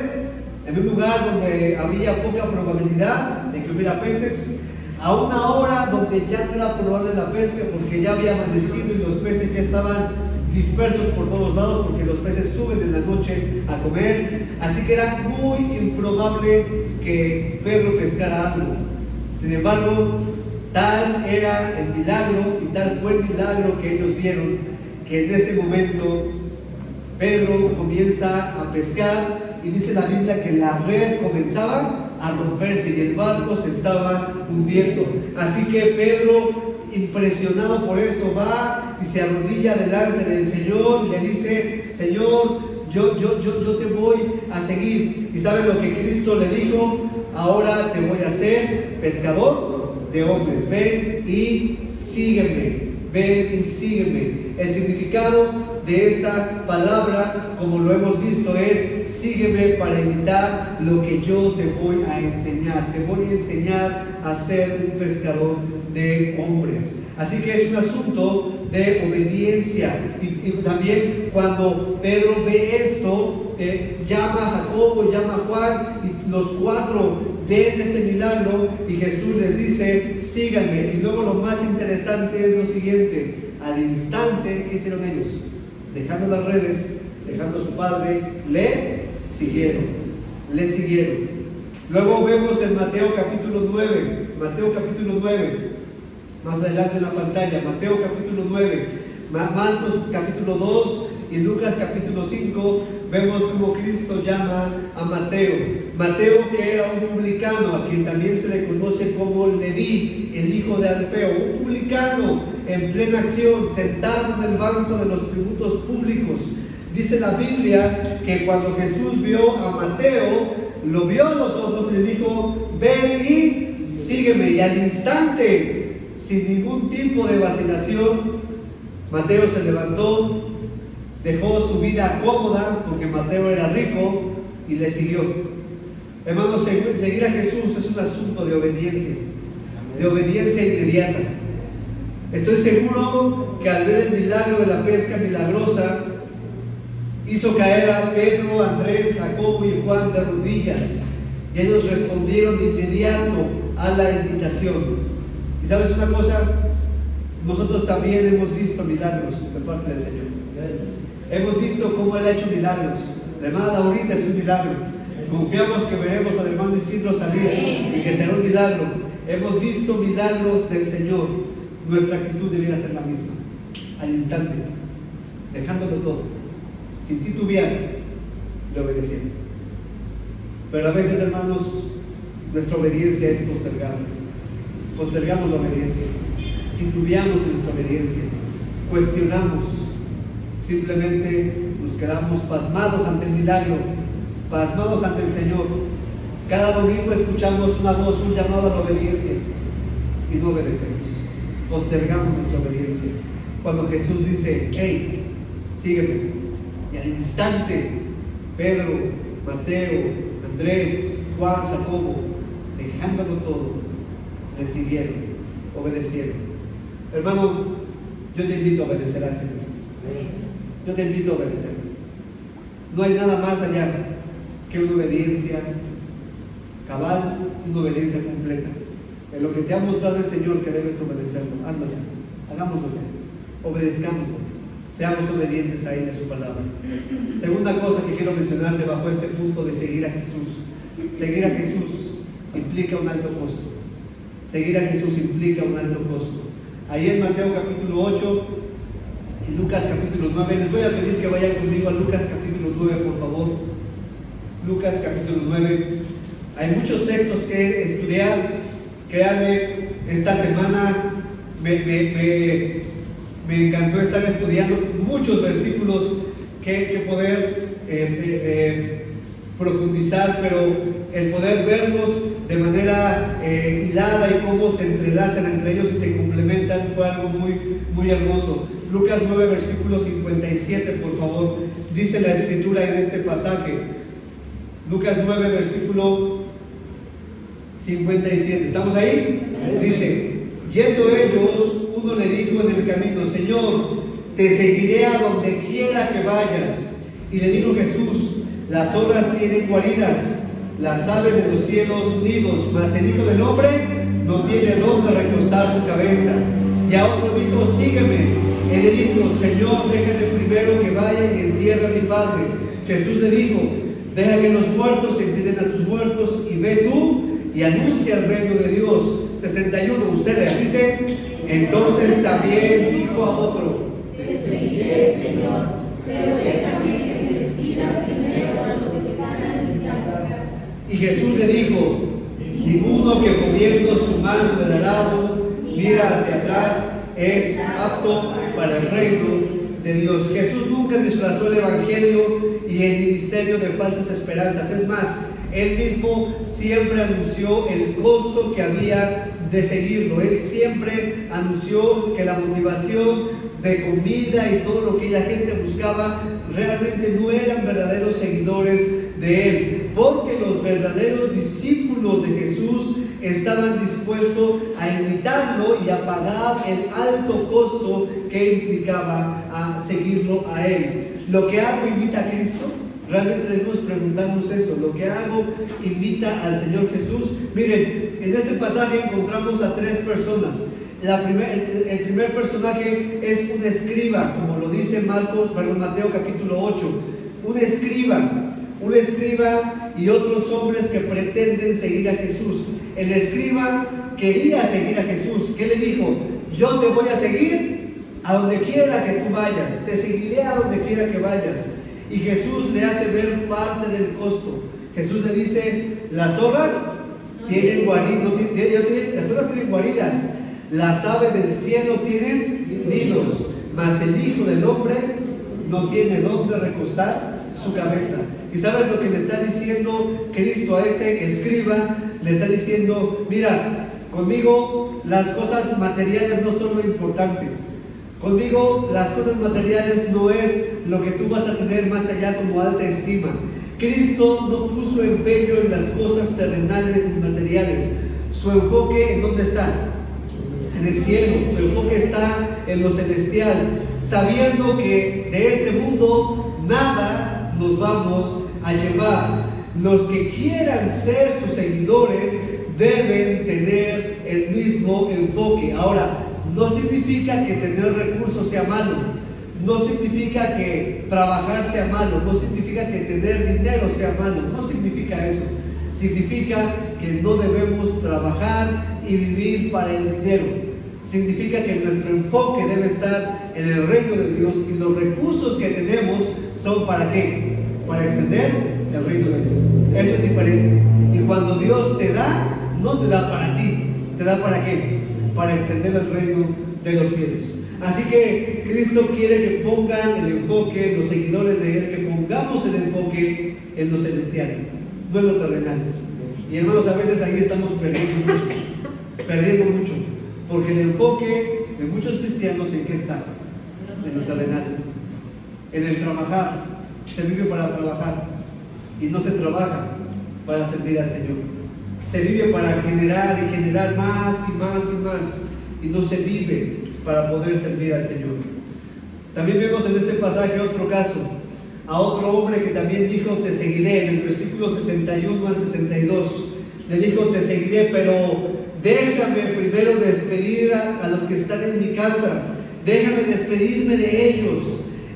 en un lugar donde había poca probabilidad de que hubiera peces, a una hora donde ya no era probable la pesca porque ya había amanecido y los peces ya estaban dispersos por todos lados porque los peces suben en la noche a comer. Así que era muy improbable que Pedro pescara algo. Sin embargo, tal era el milagro y tal fue el milagro que ellos vieron, que en ese momento Pedro comienza a pescar y dice la Biblia que la red comenzaba a romperse y el barco se estaba hundiendo. Así que Pedro, impresionado por eso, va y se arrodilla delante del Señor y le dice: Señor, yo te voy a seguir. ¿Y sabe lo que Cristo le dijo? Ahora te voy a hacer pescador de hombres. Ven y sígueme. Ven y sígueme. El significado de esta palabra, como lo hemos visto, es: sígueme para imitar lo que yo te voy a enseñar. Te voy a enseñar a ser un pescador de hombres. Así que es un asunto de obediencia. Y también cuando Pedro ve esto, llama a Jacobo, llama a Juan, y los cuatro ven este milagro y Jesús les dice: síganme. Y luego lo más interesante es lo siguiente: al instante, ¿qué hicieron ellos? Dejando las redes, dejando a su padre, le siguieron. Luego vemos en Mateo capítulo 9, más adelante en la pantalla, Mateo capítulo 9, Marcos capítulo 2 y Lucas capítulo 5, vemos cómo Cristo llama a Mateo. Mateo, que era un publicano, a quien también se le conoce como Leví, el hijo de Alfeo, un publicano en plena acción, sentado en el banco de los tributos públicos. Dice la Biblia que cuando Jesús vio a Mateo, lo vio a los ojos y le dijo: ven y sígueme. Y al instante, sin ningún tipo de vacilación, Mateo se levantó, dejó su vida cómoda, porque Mateo era rico, y le siguió. Hermanos, seguir a Jesús es un asunto de obediencia inmediata. Estoy seguro que al ver el milagro de la pesca milagrosa, hizo caer a Pedro, Andrés, Jacobo y Juan de rodillas, y ellos respondieron de inmediato a la invitación. ¿Y sabes una cosa? Nosotros también hemos visto milagros de parte del Señor. Hemos visto cómo Él ha hecho milagros. La hermana Laurita es un milagro. Confiamos que veremos al hermano Isidro salir y que será un milagro. Hemos visto milagros del Señor. Nuestra actitud debería ser la misma. Al instante, dejándolo todo, sin titubear, y obedeciendo. Pero a veces, hermanos, nuestra obediencia es postergada. Postergamos la obediencia, titubeamos en nuestra obediencia, cuestionamos, simplemente nos quedamos pasmados ante el milagro, pasmados ante el Señor. Cada domingo escuchamos una voz, un llamado a la obediencia, y no obedecemos, postergamos nuestra obediencia. Cuando Jesús dice: hey, sígueme, y al instante Pedro, Mateo, Andrés, Juan, Jacobo, dejándolo todo, le siguieron, obedecieron. Hermano, yo te invito a obedecer al Señor. Yo te invito a obedecer. No hay nada más allá que una obediencia cabal, una obediencia completa. En lo que te ha mostrado el Señor que debes obedecerlo, hazlo ya, hagámoslo ya, obedezcámoslo, seamos obedientes a Él y a su palabra. Segunda cosa que quiero mencionarte bajo este punto de seguir a Jesús. Seguir a Jesús implica un alto costo. Seguir a Jesús implica un alto costo. Ahí en Mateo capítulo 8 y Lucas capítulo 9, les voy a pedir que vayan conmigo a Lucas capítulo 9, por favor. Lucas capítulo 9. Hay muchos textos que estudiar. Créanme, esta semana me encantó estar estudiando muchos versículos que poder profundizar, pero el poder verlos de manera hilada y cómo se entrelazan entre ellos y se complementan fue algo muy hermoso. Lucas 9, versículo 57, por favor. Dice la escritura en este pasaje. Lucas 9, versículo 57. ¿Estamos ahí? Dice: yendo ellos, uno le dijo en el camino: Señor, te seguiré a donde quiera que vayas. Y le dijo Jesús: las zorras tienen guaridas, las aves de los cielos nidos, mas el Hijo del Hombre no tiene dónde recostar su cabeza. Y a otro dijo: sígueme. Él le dijo: Señor, déjame primero que vaya y entierre a mi padre. Jesús le dijo: deja que los muertos entierren a sus muertos, y ve tú y anuncia el reino de Dios. 61, ustedes dice: entonces también dijo a otro: te seguiré, Señor, pero déjame que Y Jesús le dijo: ninguno que poniendo su mano en el arado mira hacia atrás es apto para el reino de Dios. Jesús nunca disfrazó el evangelio y el ministerio de falsas esperanzas. Es más, él mismo siempre anunció el costo que había de seguirlo. Él siempre anunció que la motivación de comida y todo lo que la gente buscaba realmente no eran verdaderos seguidores de él, porque los verdaderos discípulos de Jesús estaban dispuestos a imitarlo y a pagar el alto costo que implicaba a seguirlo a él. ¿Lo que hago imita a Cristo? Realmente debemos preguntarnos eso. ¿Lo que hago imita al Señor Jesús? Miren, en este pasaje encontramos a tres personas. El primer personaje es un escriba, como lo dice Mateo capítulo 8. Un escriba y otros hombres que pretenden seguir a Jesús. El escriba quería seguir a Jesús. ¿Qué le dijo? Yo te voy a seguir a donde quiera que tú vayas, te seguiré a donde quiera que vayas. Y Jesús le hace ver parte del costo. Jesús le dice: las zorras tienen guaridas, las aves del cielo tienen nidos, mas el Hijo del Hombre no tiene dónde recostar su cabeza. ¿Y sabes lo que le está diciendo Cristo a este escriba? Le está diciendo: mira, conmigo las cosas materiales no son lo importante. Conmigo las cosas materiales no es lo que tú vas a tener más allá como alta estima. Cristo no puso empeño en las cosas terrenales ni materiales. Su enfoque, ¿en dónde está? En el cielo. Su enfoque está en lo celestial, sabiendo que de este mundo nada nos vamos a llevar. Los que quieran ser sus seguidores deben tener el mismo enfoque. Ahora, no significa que tener recursos sea malo, no significa que trabajar sea malo, no significa que tener dinero sea malo, no significa eso. Significa que no debemos trabajar y vivir para el dinero. Significa que nuestro enfoque debe estar en el reino de Dios, y los recursos que tenemos son ¿para qué? Para extender el reino de Dios. Eso es diferente. Y cuando Dios te da, no te da para ti, te da ¿para qué? Para extender el reino de los cielos. Así que Cristo quiere que pongan el enfoque, los seguidores de Él, que pongamos el enfoque en lo celestial, no en lo terrenal. Y hermanos, a veces ahí estamos perdiendo mucho, porque el enfoque de muchos cristianos, ¿en qué está? En lo terrenal, en el trabajar. Se vive para trabajar y no se trabaja para servir al Señor. Se vive para generar y generar más y más y más, y no se vive para poder servir al Señor. También vemos en este pasaje otro caso, a otro hombre que también dijo: te seguiré. En el versículo 61 al 62 le dijo: te seguiré, pero déjame primero despedir a los que están en mi casa, déjame despedirme de ellos.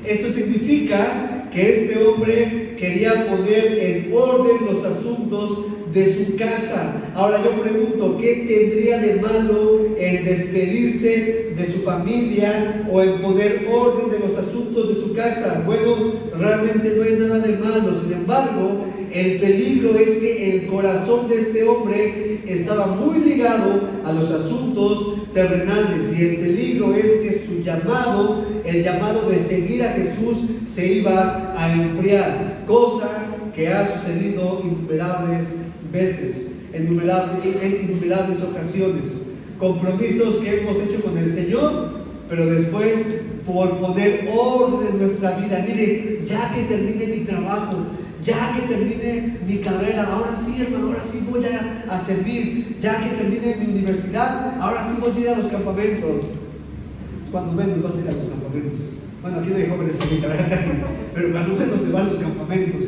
Esto significa que este hombre quería poner en orden los asuntos de su casa. Ahora yo pregunto, ¿qué tendría de malo en despedirse de su familia o en poner orden de los asuntos de su casa? Bueno, realmente no hay nada de malo. Sin embargo, el peligro es que el corazón de este hombre estaba muy ligado a los asuntos terrenales, y el peligro es que su llamado, el llamado de seguir a Jesús, se iba a enfriar, cosa que ha sucedido innumerables veces, en innumerables ocasiones. Compromisos que hemos hecho con el Señor, pero después, por poner orden en nuestra vida, mire, ya que termine mi trabajo, ya que termine mi carrera, ahora sí, hermano, ahora sí voy a servir. Ya que termine mi universidad, ahora sí voy a ir a los campamentos. Es cuando menos vas a ir a los campamentos. Bueno, aquí no hay jóvenes en mi carrera casi, pero cuando menos se van a los campamentos.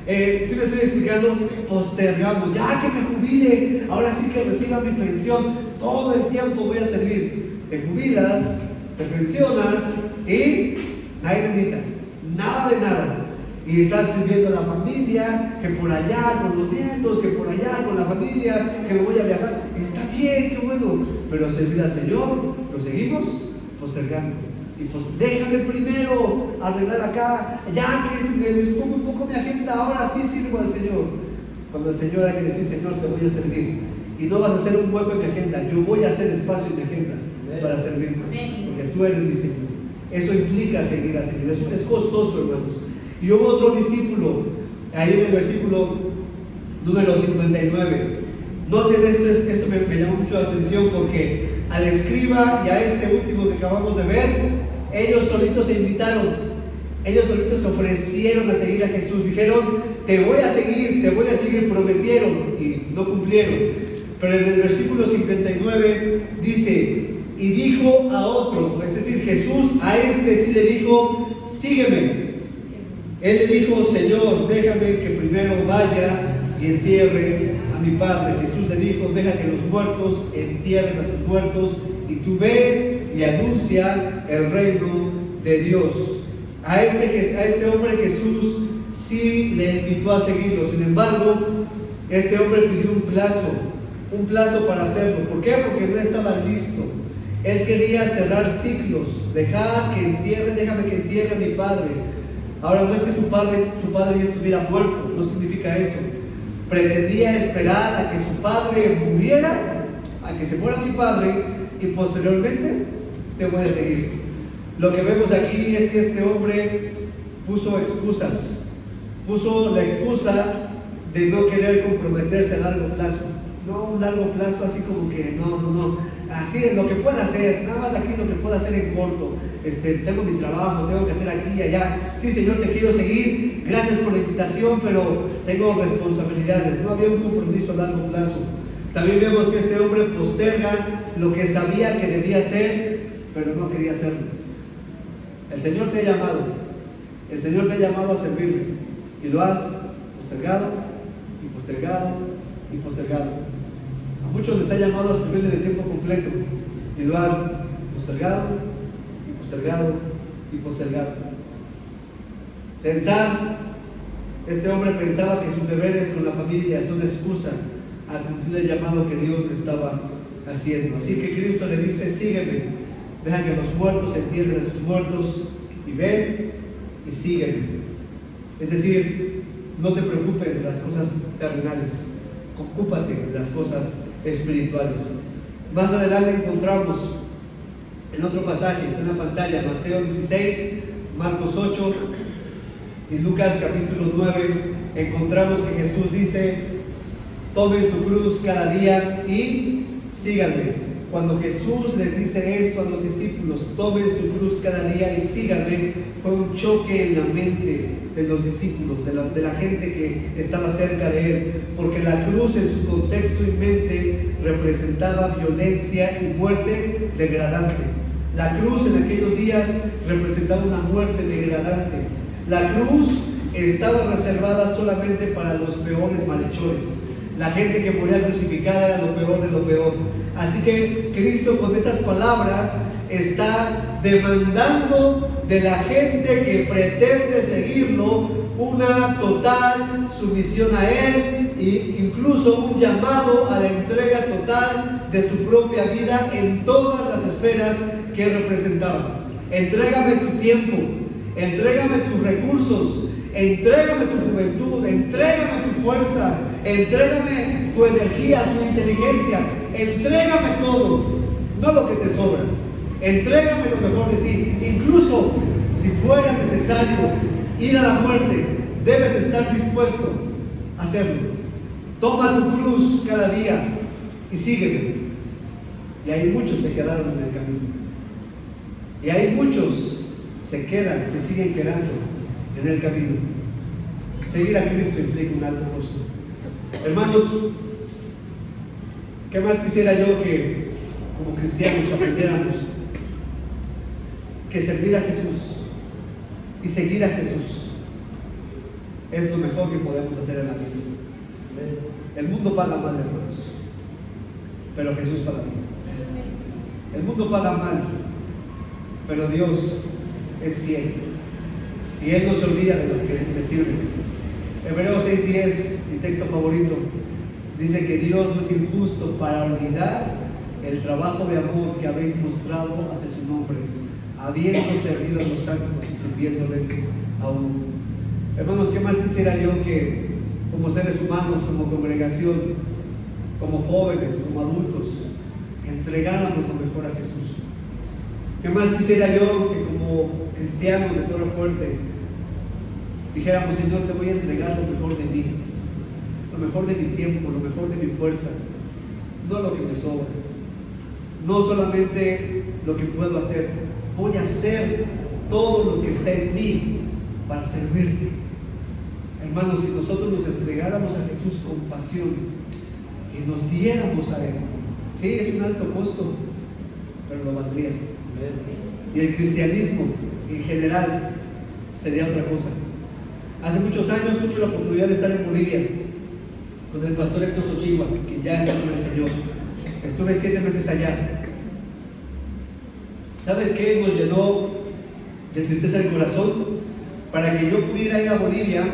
Si me estoy explicando, postergamos. Ya que me jubile, ahora sí que reciba mi pensión, todo el tiempo voy a servir. Te jubilas, te pensionas y nadie necesita, nada de nada. Y estás sirviendo a la familia, que por allá con los nietos, que por allá con la familia, que me voy a viajar. Está bien, qué bueno, pero servir al Señor lo seguimos postergando. Y pues déjame primero arreglar acá, ya que me despongo un poco mi agenda, ahora sí sirvo al Señor. Cuando el Señor hay que decir, Señor, te voy a servir. Y no vas a hacer un hueco en mi agenda, yo voy a hacer espacio en mi agenda para servirte, porque tú eres mi Señor. Eso implica seguir al Señor, eso es costoso, hermanos. Y hubo otro discípulo, ahí en el versículo número 59. Noten esto me llamó mucho la atención, porque al escriba y a este último que acabamos de ver, ellos solitos se invitaron, ellos solitos se ofrecieron a seguir a Jesús, dijeron, te voy a seguir, prometieron y no cumplieron. Pero en el versículo 59 dice, y dijo a otro, es decir, Jesús a este sí le dijo, sígueme. Él le dijo, Señor, déjame que primero vaya y entierre a mi padre. Jesús le dijo, deja que los muertos entierren a sus muertos, y tú ve y anuncia el reino de Dios. A este hombre Jesús sí le invitó a seguirlo. Sin embargo, este hombre pidió un plazo para hacerlo. ¿Por qué? Porque no estaba listo. Él quería cerrar ciclos, déjame que entierre a mi padre. Ahora, no es que su padre ya estuviera muerto, no significa eso. Pretendía esperar a que su padre muriera, a que se muera mi padre, y posteriormente te voy a seguir. Lo que vemos aquí es que este hombre puso excusas. Puso la excusa de no querer comprometerse a largo plazo. No un largo plazo así como que no. Así es lo que pueda hacer, nada más aquí lo que pueda hacer en corto. Tengo mi trabajo, tengo que hacer aquí y allá. Sí, Señor, te quiero seguir, gracias por la invitación, pero tengo responsabilidades. No había un compromiso a largo plazo. También vemos que este hombre posterga lo que sabía que debía hacer, pero no quería hacerlo. El Señor te ha llamado a servirle, y lo has postergado y postergado. A muchos les ha llamado a servirle de tiempo completo, y lo han postergado y postergado. Este hombre pensaba que sus deberes con la familia son excusa a cumplir el llamado que Dios le estaba haciendo. Así que Cristo le dice, sígueme, deja que los muertos entierren a sus muertos, y ven y sígueme. Es decir, no te preocupes de las cosas terrenales, ocúpate de las cosas espirituales. Más adelante encontramos en otro pasaje, está en la pantalla, Mateo 16, Marcos 8 y Lucas capítulo 9, encontramos que Jesús dice, tomen su cruz cada día y síganme. Cuando Jesús les dice esto a los discípulos, tomen su cruz cada día y síganme, fue un choque en la mente de los discípulos, de la gente que estaba cerca de él, porque la cruz en su contexto y mente representaba violencia y muerte degradante. La cruz en aquellos días representaba una muerte degradante. La cruz estaba reservada solamente para los peores malhechores. La gente que moría crucificada era lo peor de lo peor. Así que Cristo con estas palabras está demandando de la gente que pretende seguirlo una total sumisión a Él, e incluso un llamado a la entrega total de su propia vida en todas las esferas que representaba. Entrégame tu tiempo, entrégame tus recursos, entrégame tu juventud, entrégame tu fuerza, entrégame tu energía, tu inteligencia, entrégame todo, no lo que te sobra, entrégame lo mejor de ti. Incluso si fuera necesario ir a la muerte, debes estar dispuesto a hacerlo. Toma tu cruz cada día y sígueme. Y ahí muchos se quedaron en el camino. Y ahí muchos se siguen quedando en el camino. Seguir a Cristo implica un alto costo. Hermanos, ¿qué más quisiera yo que como cristianos aprendiéramos? Que servir a Jesús y seguir a Jesús es lo mejor que podemos hacer en la vida. El mundo paga mal, hermanos, pero Jesús paga bien. El mundo paga mal, pero Dios es fiel y Él no se olvida de los que le sirven. Hebreos 6:10, mi texto favorito, dice que Dios no es injusto para olvidar el trabajo de amor que habéis mostrado hacia su nombre, habiendo servido a los santos y sirviéndoles aún. Hermanos, ¿qué más quisiera yo que como seres humanos, como congregación, como jóvenes, como adultos, entregáramos lo mejor a Jesús? ¿Qué más quisiera yo que como cristianos de Torre Fuerte dijéramos: Señor, te voy a entregar lo mejor de mí, lo mejor de mi tiempo, lo mejor de mi fuerza, no lo que me sobra, no solamente lo que puedo hacer, voy a hacer todo lo que está en mí para servirte. Hermanos, si nosotros nos entregáramos a Jesús con pasión y nos diéramos a Él, sí, es un alto costo, pero lo valdría. Y el cristianismo en general sería otra cosa. Hace muchos años tuve la oportunidad de estar en Bolivia con el pastor Héctor Sochigua, que ya está con el Señor. Estuve 7 meses allá. ¿Sabes qué nos llenó de tristeza el corazón? Para que yo pudiera ir a Bolivia,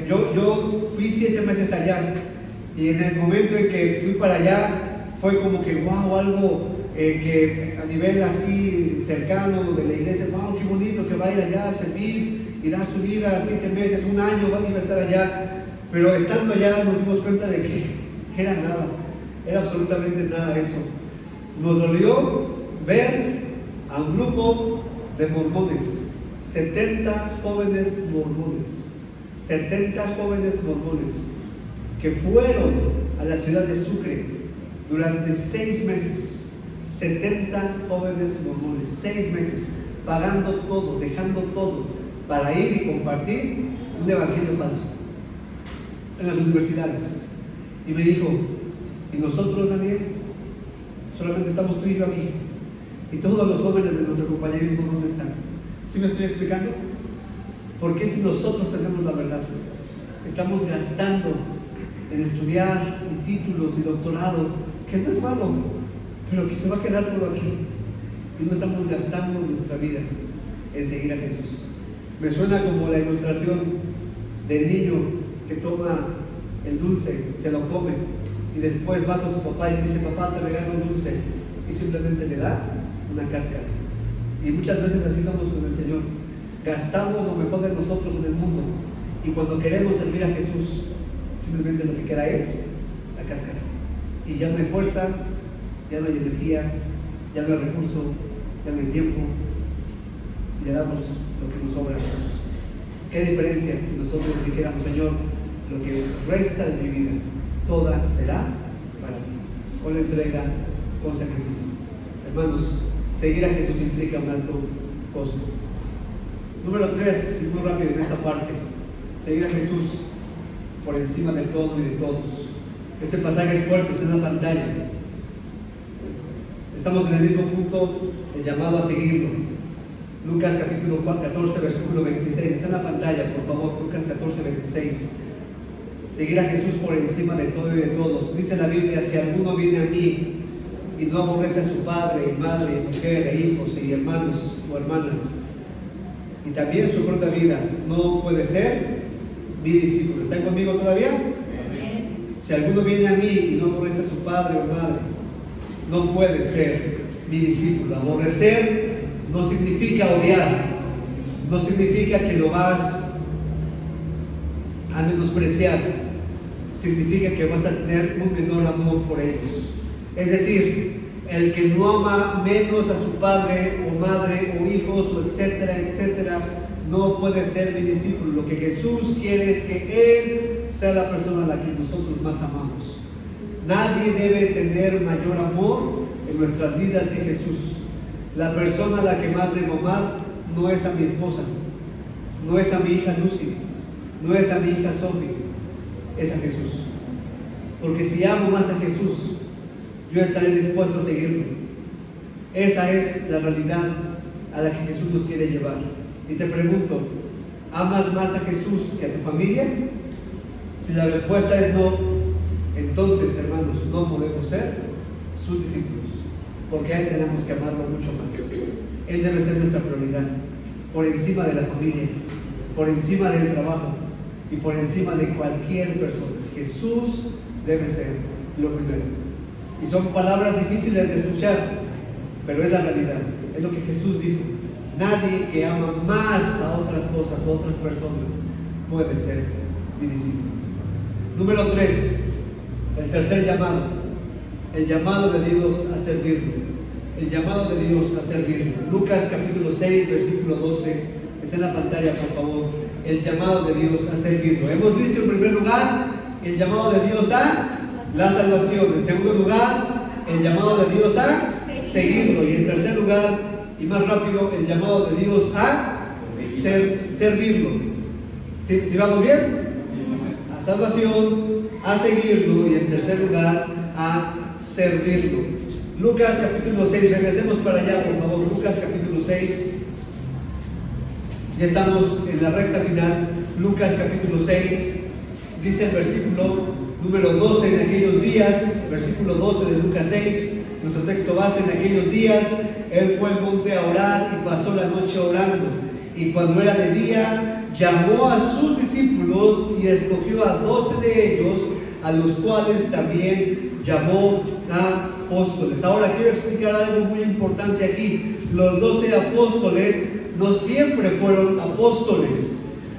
yo fui 7 meses allá, y en el momento en que fui para allá fue como que wow, algo que a nivel así cercano de la iglesia, wow, qué bonito que va a ir allá a servir y dar su vida 7 meses, un año iba a estar allá. Pero estando allá nos dimos cuenta de que era nada, era absolutamente nada eso. Nos dolió ver a un grupo de mormones, 70 jóvenes mormones, 70 jóvenes mormones, que fueron a la ciudad de Sucre durante 6 meses. 70 jóvenes mormones, 6 meses, pagando todo, dejando todo, para ir y compartir un evangelio falso en las universidades. Y me dijo: ¿y nosotros, Daniel? Solamente estamos tú y yo aquí. ¿Y todos los jóvenes de nuestro compañerismo dónde están? ¿Sí me estoy explicando? ¿Por qué si nosotros tenemos la verdad, estamos gastando en estudiar y títulos y doctorado, que no es malo, pero que se va a quedar todo aquí, y no estamos gastando nuestra vida en seguir a Jesús? Me suena como la ilustración del niño que toma el dulce, se lo come, y después va con su papá y dice: papá, te regalo un dulce, y simplemente le da una cáscara. Y muchas veces así somos con el Señor. Gastamos lo mejor de nosotros en el mundo, y cuando queremos servir a Jesús, simplemente lo que queda es la cáscara, y ya no hay fuerza, ya no hay energía, ya no hay recurso, ya no hay tiempo, y le damos lo que nos sobra a Jesús. ¿Qué diferencia si nosotros dijéramos: Señor, lo que resta de mi vida, toda será para ti, con entrega, con sacrificio? Hermanos, seguir a Jesús implica un alto costo. Número 3, y muy rápido en esta parte: seguir a Jesús por encima de todo y de todos. Este pasaje es fuerte, está en la pantalla. Estamos en el mismo punto, el llamado a seguirlo. Lucas capítulo 14, versículo 26. Está en la pantalla, por favor. Lucas 14, 26. Seguir a Jesús por encima de todo y de todos. Dice la Biblia: si alguno viene a mí y no aborrece a su padre y madre y mujer e hijos y hermanos o hermanas, y también su propia vida, no puede ser mi discípulo. ¿Están conmigo todavía? Amén. Si alguno viene a mí y no aborrece a su padre o madre, no puede ser mi discípulo. Aborrecer no significa odiar, no significa que lo vas a menospreciar, significa que vas a tener un menor amor por ellos. Es decir, el que no ama menos a su padre o madre o hijos o etcétera, etcétera, no puede ser mi discípulo. Lo que Jesús quiere es que Él sea la persona a la que nosotros más amamos. Nadie debe tener mayor amor en nuestras vidas que Jesús. La persona a la que más debo amar no es a mi esposa, no es a mi hija Lucy, no es a mi hija Sophie, es a Jesús. Porque si amo más a Jesús, yo estaré dispuesto a seguirlo. Esa es la realidad a la que Jesús nos quiere llevar. Y te pregunto: ¿amas más a Jesús que a tu familia? Si la respuesta es no, entonces, hermanos, no podemos ser sus discípulos, porque a Él tenemos que amarlo mucho más. Él debe ser nuestra prioridad, por encima de la familia, por encima del trabajo y por encima de cualquier persona. Jesús debe ser lo primero. Y son palabras difíciles de escuchar, pero es la realidad, es lo que Jesús dijo. Nadie que ama más a otras cosas o otras personas puede ser mi discípulo. Número 3, el tercer llamado, el llamado de Dios a servirlo. El llamado de Dios a servirlo. Lucas capítulo 6, versículo 12, está en la pantalla, por favor. El llamado de Dios a servirlo. Hemos visto en primer lugar el llamado de Dios a la salvación. En segundo lugar, el llamado de Dios a seguirlo. Y en tercer lugar, y más rápido, el llamado de Dios a servirlo. ¿Sí vamos bien? A salvación, a seguirlo y en tercer lugar, a servirlo. Lucas capítulo 6, regresemos para allá, por favor. Lucas capítulo 6. Ya estamos en la recta final. Lucas capítulo 6, dice el versículo número 12: en aquellos días, versículo 12 de Lucas 6, nuestro texto base: en aquellos días él fue al monte a orar y pasó la noche orando. Y cuando era de día, llamó a sus discípulos y escogió a 12 de ellos, a los cuales también llamó apóstoles. Ahora quiero explicar algo muy importante aquí. Los 12 apóstoles no siempre fueron apóstoles.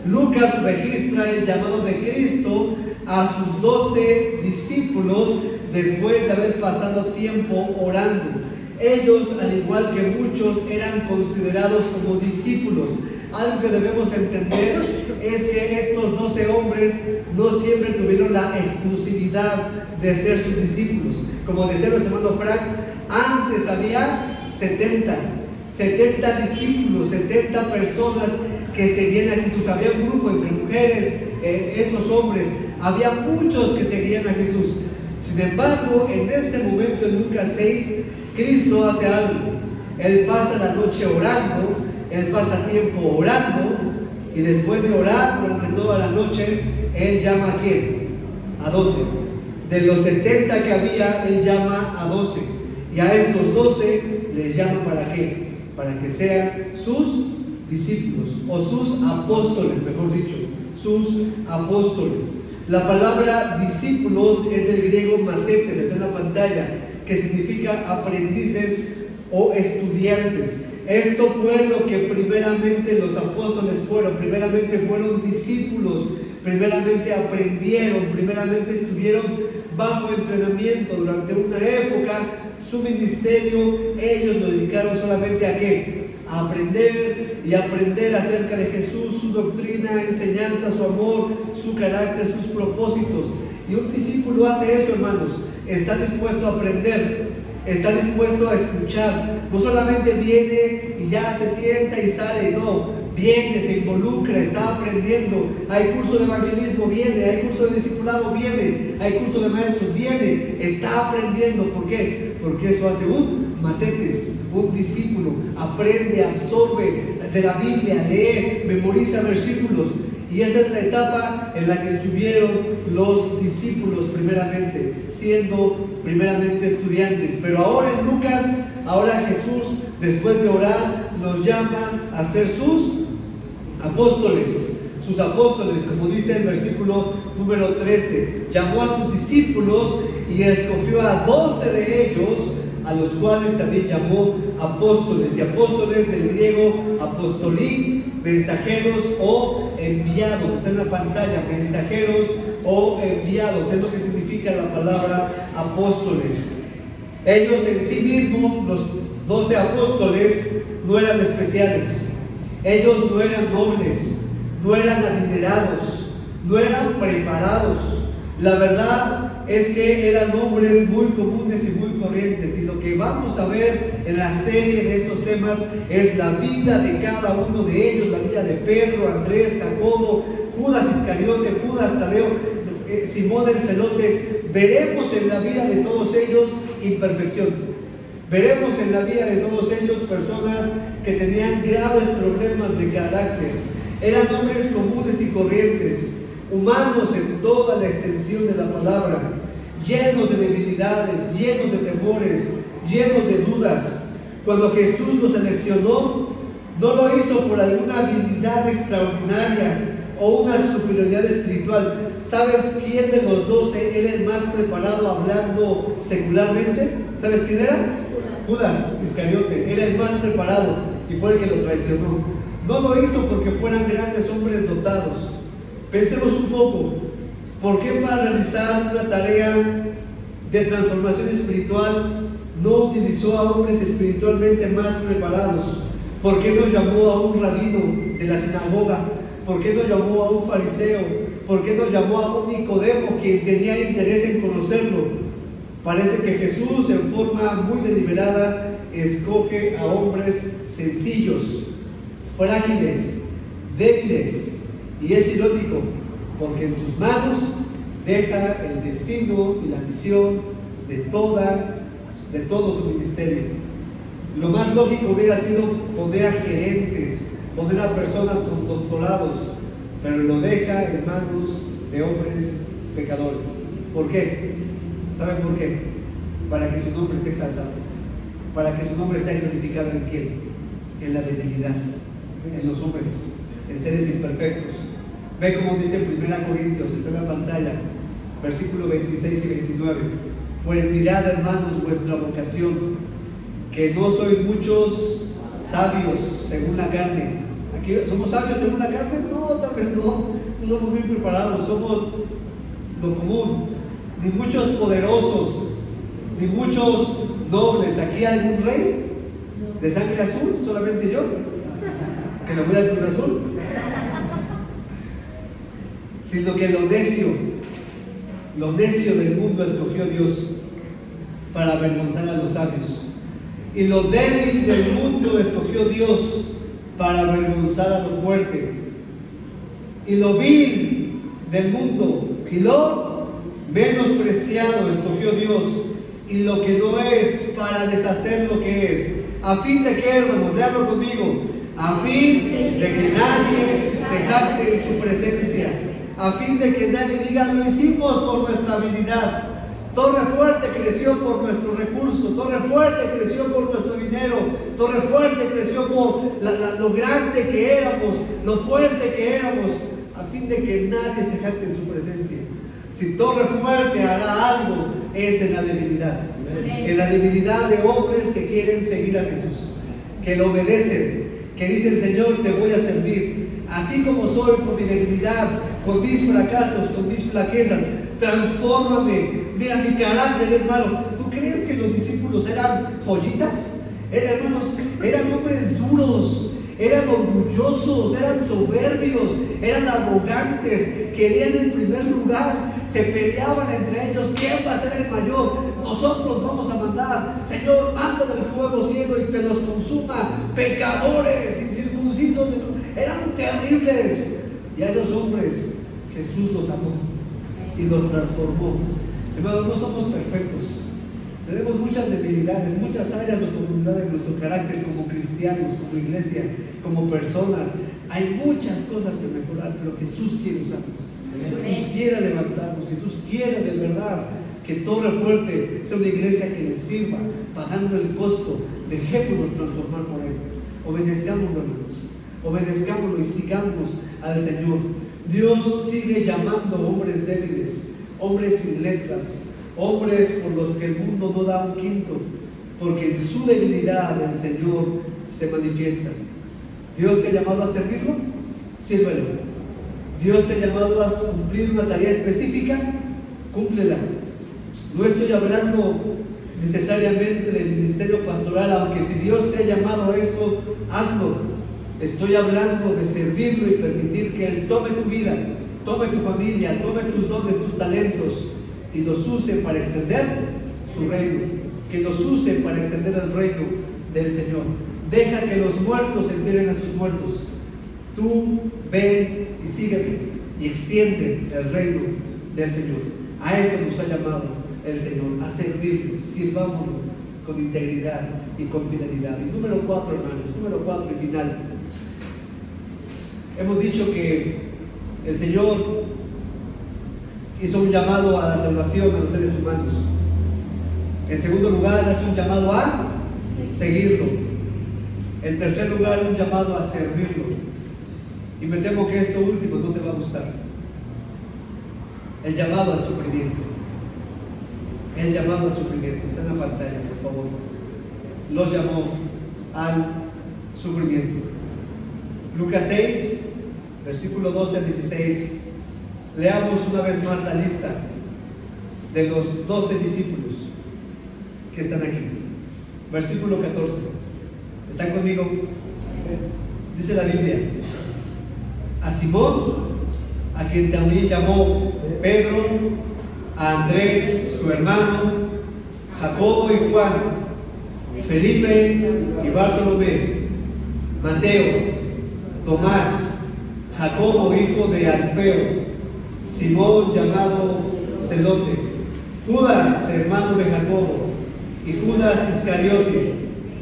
Lucas registra el llamado de Cristo a sus 12 discípulos después de haber pasado tiempo orando. Ellos, al igual que muchos, eran considerados como discípulos. Algo que debemos entender es que estos 12 hombres no siempre tuvieron la exclusividad de ser sus discípulos. Como decía nuestro hermano Frank, antes había 70 discípulos, 70 personas que seguían a Jesús. Había un grupo entre mujeres, estos hombres, había muchos que seguían a Jesús. Sin embargo, en este momento en Lucas 6, Cristo hace algo. Él pasa la noche orando, Él pasa tiempo orando, y después de orar durante toda la noche, Él llama ¿a quién? A 12. De los 70 que había, Él llama a 12. Y a estos 12 les llama ¿para qué? Para que sean sus discípulos, o sus apóstoles, mejor dicho, sus apóstoles. La palabra discípulos es del griego matetes, está en la pantalla, que significa aprendices o estudiantes. Esto fue lo que primeramente los apóstoles fueron. Primeramente fueron discípulos, primeramente aprendieron, primeramente estuvieron bajo entrenamiento. Durante una época, su ministerio, ellos lo dedicaron solamente ¿a qué? A aprender y aprender acerca de Jesús, su doctrina, enseñanza, su amor, su carácter, sus propósitos. Y un discípulo hace eso, hermanos. Está dispuesto a aprender, está dispuesto a escuchar. No solamente viene y ya se sienta y sale, no. Viene, se involucra, está aprendiendo. Hay curso de evangelismo, viene. Hay curso de discipulado, viene. Hay curso de maestros, viene. Está aprendiendo. ¿Por qué? Porque eso hace un matetes, un discípulo. Aprende, absorbe de la Biblia, lee, memoriza versículos. Y esa es la etapa en la que estuvieron los discípulos primeramente, siendo primeramente estudiantes. Pero ahora en Lucas, ahora Jesús, después de orar, los llama a ser sus apóstoles, como dice el versículo número 13. Llamó a sus discípulos y escogió a 12 de ellos, a los cuales también llamó apóstoles. Y apóstoles del griego apostolí, mensajeros o enviados. Está en la pantalla, mensajeros o enviados, es lo que significa la palabra apóstoles. Ellos en sí mismos, los 12 apóstoles, no eran especiales. Ellos no eran nobles, no eran adinerados, no eran preparados. La verdad es que eran hombres muy comunes y muy corrientes, y lo que vamos a ver en la serie de estos temas es la vida de cada uno de ellos, la vida de Pedro, Andrés, Jacobo, Judas Iscariote, Judas Tadeo, Simón el Celote. Veremos en la vida de todos ellos imperfección. Veremos en la vida de todos ellos personas que tenían graves problemas de carácter. Eran hombres comunes y corrientes, humanos en toda la extensión de la palabra, llenos de debilidades, llenos de temores, llenos de dudas. Cuando Jesús los seleccionó, no lo hizo por alguna habilidad extraordinaria o una superioridad espiritual. ¿Sabes quién de los 12 era el más preparado hablando secularmente? ¿Sabes quién era? Judas Iscariote era el más preparado y fue el que lo traicionó. No lo hizo porque fueran grandes hombres dotados. Pensemos un poco, ¿por qué para realizar una tarea de transformación espiritual no utilizó a hombres espiritualmente más preparados? ¿Por qué no llamó a un rabino de la sinagoga? ¿Por qué no llamó a un fariseo? ¿Por qué no llamó a un Nicodemo quien tenía interés en conocerlo? Parece que Jesús, en forma muy deliberada, escoge a hombres sencillos, frágiles, débiles, y es irónico, porque en sus manos deja el destino y la misión de todo su ministerio. Lo más lógico hubiera sido poner a gerentes, poner a personas con doctorados, pero lo deja en manos de hombres pecadores. ¿Por qué? ¿Saben por qué? Para que su nombre sea exaltado, para que su nombre sea glorificado. ¿En quién? En la debilidad, en los hombres, en seres imperfectos. Ve como dice en 1 Corintios, está en la pantalla, versículos 26 y 29. Pues mirad, hermanos, vuestra vocación, que no sois muchos sabios según la carne. ¿Aquí somos sabios según la carne? No, tal vez no somos muy preparados, somos lo común. Ni muchos poderosos, ni muchos nobles. ¿Aquí hay algún rey de sangre azul? Solamente yo, que le voy al Cruz Azul. Sino que lo necio del mundo escogió Dios para avergonzar a los sabios. Y lo débil del mundo escogió Dios para avergonzar a lo fuerte. Y lo vil del mundo y lo menospreciado escogió Dios, y lo que no es, para deshacer lo que es. ¿A fin de qué, hermanos? Leanlo conmigo. A fin de que nadie se jacte en su presencia. A fin de que nadie diga, lo hicimos por nuestra habilidad. Torre Fuerte creció por nuestro recurso. Torre Fuerte creció por nuestro dinero. Torre Fuerte creció por lo grande que éramos, lo fuerte que éramos. A fin de que nadie se jacte en su presencia. Si Torre Fuerte hará algo, es en la debilidad. En la debilidad de hombres que quieren seguir a Jesús, que lo obedecen, que dicen, Señor, te voy a servir. Así como soy, con mi debilidad, con mis fracasos, con mis flaquezas, transfórmame. Mira, mi carácter es malo. ¿Tú crees que los discípulos eran joyitas? Hermanos, eran hombres duros, eran orgullosos, eran soberbios, eran arrogantes, querían el primer lugar, se peleaban entre ellos. ¿Quién va a ser el mayor? Nosotros vamos a mandar. Señor, manda del fuego ciego y que los consuma. Pecadores, incircuncisos, eran terribles. Y a esos hombres Jesús los amó y los transformó. Hermanos, no somos perfectos. Tenemos muchas debilidades, muchas áreas de oportunidad en nuestro carácter como cristianos, como iglesia, como personas. Hay muchas cosas que mejorar, pero Jesús quiere usarnos. Jesús quiere levantarnos. Jesús quiere de verdad que Torre Fuerte sea una iglesia que le sirva, pagando el costo. Dejémonos transformar por Él. Obedezcámoslo, hermanos. Obedezcámoslo y sigamos al Señor. Dios sigue llamando hombres débiles, hombres sin letras, hombres por los que el mundo no da un quinto, porque en su debilidad el Señor se manifiesta. Dios te ha llamado a servirlo, sírvelo. Dios te ha llamado a cumplir una tarea específica, cúmplela. No estoy hablando necesariamente del ministerio pastoral, aunque si Dios te ha llamado a eso, hazlo. Estoy hablando de servirlo y permitir que Él tome tu vida, tome tu familia, tome tus dones, tus talentos, y los use para extender su reino, que los use para extender el reino del Señor. Deja que los muertos enteren a sus muertos. Tú ven y sígueme y extiende el reino del Señor. A eso nos ha llamado el Señor, a servirlo. Sirvámonos con integridad y con fidelidad. Y número 4, hermanos, número 4 y final. Hemos dicho que el Señor hizo un llamado a la salvación a los seres humanos. En segundo lugar, hace un llamado a seguirlo. En tercer lugar, un llamado a servirlo. Y me temo que esto último no te va a gustar. El llamado al sufrimiento. El llamado al sufrimiento. Está en la pantalla, por favor. los llamó al sufrimiento. Lucas 6, versículo 12 al 16. Leamos una vez más la lista de los 12 discípulos que están aquí. Versículo 14. ¿Están conmigo? Dice la Biblia: a Simón, a quien también llamó Pedro, a Andrés, su hermano, Jacobo y Juan, Felipe y Bartolomé, Mateo, Tomás, Jacobo hijo de Alfeo, Simón llamado Celote, Judas hermano de Jacobo, y Judas Iscariote,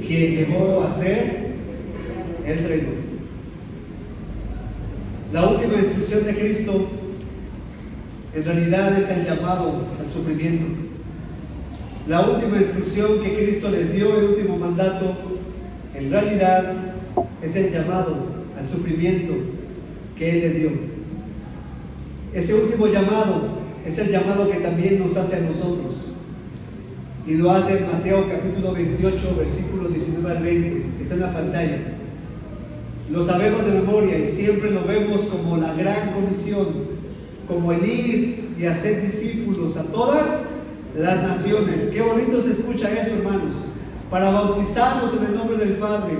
quien llegó a ser el traidor. La última instrucción de Cristo en realidad es el llamado al sufrimiento. La última instrucción que Cristo les dio, el último mandato, en realidad es el llamado al sufrimiento que Él les dio. Ese último llamado es el llamado que también nos hace a nosotros. Y lo hace en Mateo capítulo 28, versículo 19 al 20, que está en la pantalla. Lo sabemos de memoria y siempre lo vemos como la gran comisión, como el ir y hacer discípulos a todas las naciones. Qué bonito se escucha eso, hermanos. Para bautizarlos en el nombre del Padre,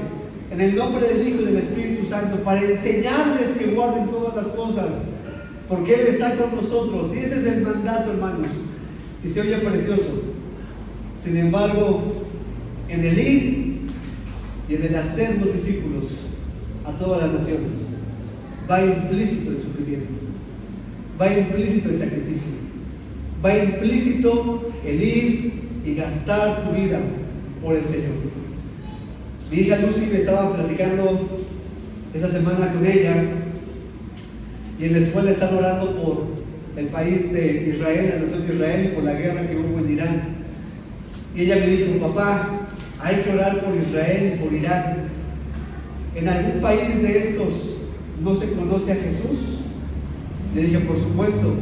en el nombre del Hijo y del Espíritu Santo, para enseñarles que guarden todas las cosas, porque Él está con nosotros. Y ese es el mandato, hermanos. Y se oye precioso. Sin embargo, en el ir y en el hacer los discípulos a todas las naciones, va implícito el sufrimiento, va implícito el sacrificio, va implícito el ir y gastar tu vida por el Señor. Mi hija Lucy me estaba platicando esa semana con ella, y en la escuela están orando por el país de Israel, la nación de Israel, y por la guerra que hubo en Irán. Y ella me dijo: papá, hay que orar por Israel y por Irán. ¿En algún país de estos no se conoce a Jesús? Le dije: por supuesto.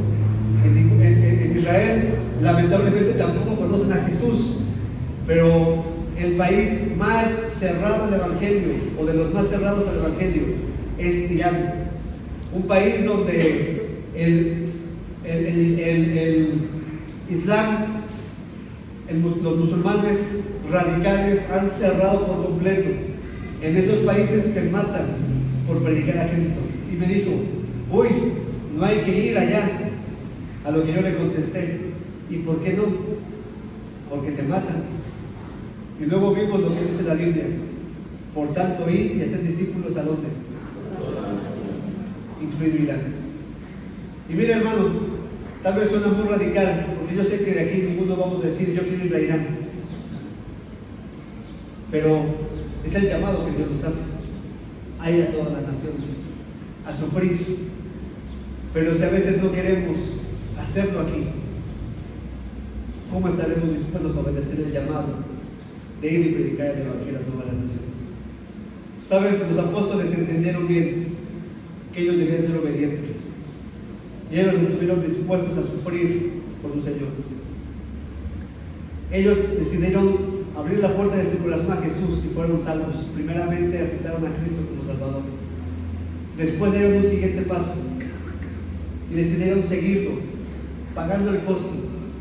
En Israel lamentablemente tampoco conocen a Jesús, pero el país más cerrado al Evangelio, o de los más cerrados al Evangelio, es Irán. Un país donde el Islam, los musulmanes radicales han cerrado por completo. En esos países te matan por predicar a Cristo. Y me dijo: uy, no hay que ir allá. A lo que yo le contesté: ¿y por qué no? Porque te matan. Y luego vimos lo que dice la Biblia: por tanto, ir y hacer discípulos ¿a dónde? Incluido Irán. Y mira, hermano, tal vez suena muy radical, porque yo sé que de aquí ninguno vamos a decir: yo quiero ir a Irán. Pero es el llamado que Dios nos hace a ir a todas las naciones, a sufrir. Pero si a veces no queremos hacerlo aquí, ¿cómo estaremos dispuestos a obedecer el llamado de ir y predicar el Evangelio a todas las naciones? ¿Sabes? Los apóstoles entendieron bien que ellos debían ser obedientes, y ellos estuvieron dispuestos a sufrir por su Señor. Ellos decidieron abrir la puerta de su corazón a Jesús y fueron salvos. Primeramente aceptaron a Cristo como Salvador. Después dieron un siguiente paso y decidieron seguirlo, pagando el costo,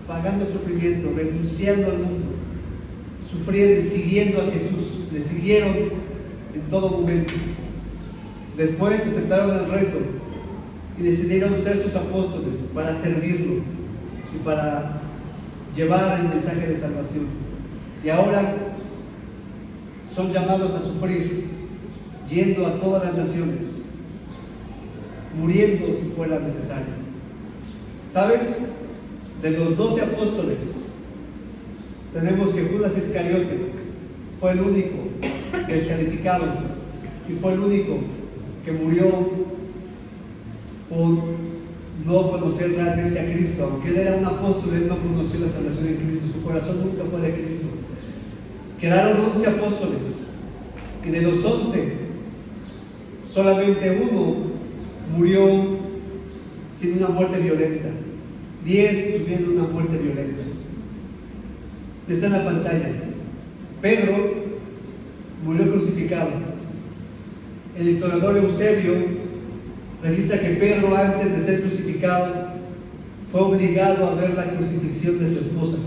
pagando el sufrimiento, renunciando al mundo, sufriendo y siguiendo a Jesús. Le siguieron en todo momento. Después aceptaron el reto y decidieron ser sus apóstoles para servirlo y para llevar el mensaje de salvación. Y ahora son llamados a sufrir, yendo a todas las naciones, muriendo si fuera necesario. ¿Sabes? De los 12 apóstoles, tenemos que Judas Iscariote fue el único descalificado y fue el único que murió por no conocer realmente a Cristo. Aunque él era un apóstol, él no conoció la salvación en Cristo, su corazón nunca fue de Cristo. Quedaron 11 apóstoles, y de los 11 solamente uno murió sin una muerte violenta. 10 tuvieron una muerte violenta. Está en la pantalla. Pedro murió crucificado. El historiador Eusebio registra que Pedro, antes de ser crucificado, fue obligado a ver la crucifixión de su esposa.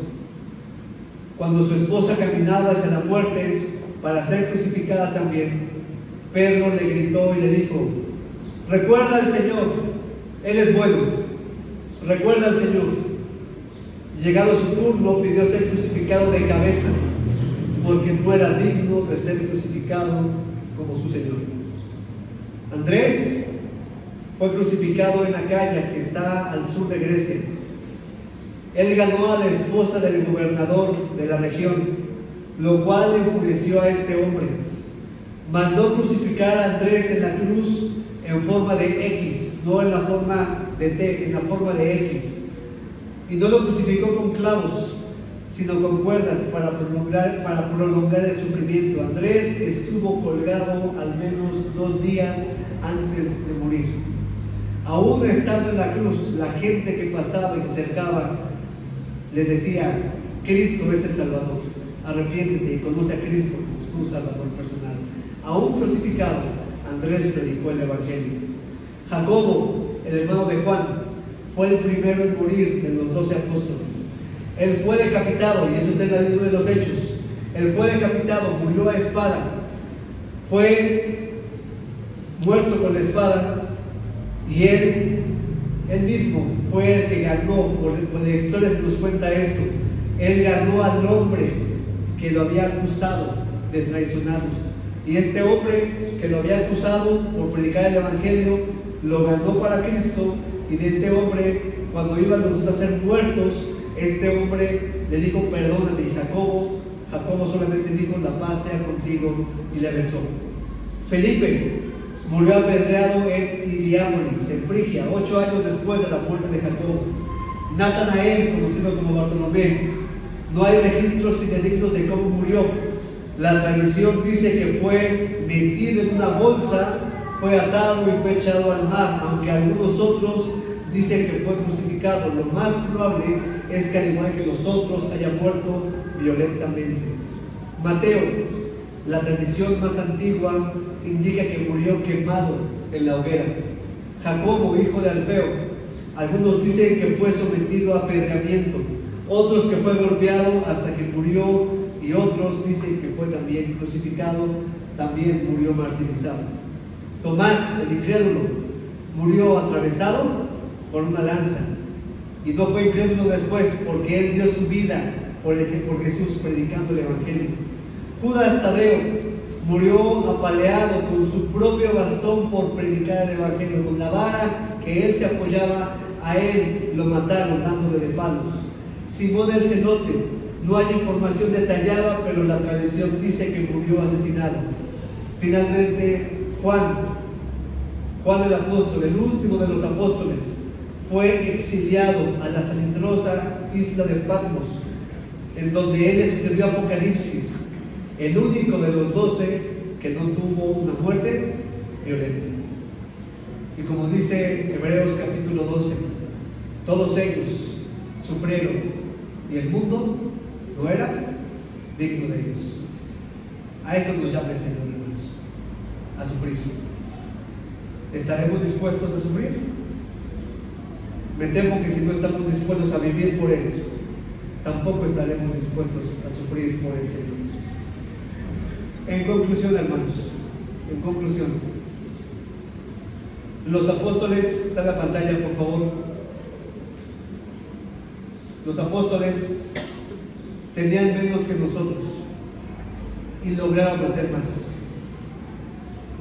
Cuando su esposa caminaba hacia la muerte para ser crucificada también, Pedro le gritó y le dijo: recuerda al Señor, Él es bueno, recuerda al Señor. Llegado su turno, pidió ser crucificado de cabeza, porque no era digno de ser crucificado como su Señor. Andrés fue crucificado en Acaya, que está al sur de Grecia. Él ganó a la esposa del gobernador de la región, lo cual enfureció a este hombre. Mandó crucificar a Andrés en la cruz en forma de X, no en la forma de T, en la forma de X. Y no lo crucificó con clavos, sino con cuerdas para prolongar el sufrimiento. Andrés estuvo colgado al menos 2 días antes de morir. Aún estando en la cruz, la gente que pasaba y se acercaba le decía: Cristo es el Salvador, arrepiéntete y conoce a Cristo como tu Salvador personal. Aún crucificado, Andrés predicó el Evangelio. Jacobo, el hermano de Juan, fue el primero en morir de los 12 apóstoles. Él fue decapitado, y eso está en la Biblia de los Hechos. Él fue decapitado, murió a espada, fue muerto con la espada, y él mismo fue el que ganó. Por la historia se nos cuenta esto. Él ganó al hombre que lo había acusado de traicionarlo. Y este hombre que lo había acusado por predicar el Evangelio, lo ganó para Cristo. Y de este hombre, cuando iban los dos a ser muertos, este hombre le dijo: perdóname. Y Jacobo solamente dijo: la paz sea contigo, y le besó. Felipe murió apedreado en Hiriápolis, en Frigia, 8 años después de la muerte de Jacobo. Natanael, conocido como Bartolomé, no hay registros fidedignos de cómo murió. La tradición dice que fue metido en una bolsa, fue atado y fue echado al mar, aunque algunos otros dicen que fue crucificado. Lo más probable es que, al igual que los otros, haya muerto violentamente. Mateo, la tradición más antigua, indica que murió quemado en la hoguera. Jacobo, hijo de Alfeo, algunos dicen que fue sometido a apedreamiento, otros que fue golpeado hasta que murió, y otros dicen que fue también crucificado, también murió martirizado. Tomás, el incrédulo, murió atravesado por una lanza, y no fue incrédulo después, porque él dio su vida por Jesús predicando el Evangelio. Judas Tadeo murió apaleado con su propio bastón por predicar el Evangelio. Con la vara que él se apoyaba, a él lo mataron dándole de palos. Simón el Celote, no hay información detallada, pero la tradición dice que murió asesinado. Finalmente, Juan el apóstol, el último de los apóstoles, fue exiliado a la salindrosa isla de Patmos, en donde él escribió Apocalipsis, el único de los 12 que no tuvo una muerte violenta. Y como dice Hebreos capítulo 12, todos ellos sufrieron y el mundo no era digno de ellos. A eso nos llama el Señor, hermanos, a sufrir. ¿Estaremos dispuestos a sufrir? Me temo que si no estamos dispuestos a vivir por Él, tampoco estaremos dispuestos a sufrir por el Señor. En conclusión, hermanos, los apóstoles, está en la pantalla por favor, los apóstoles tenían menos que nosotros y lograron hacer más.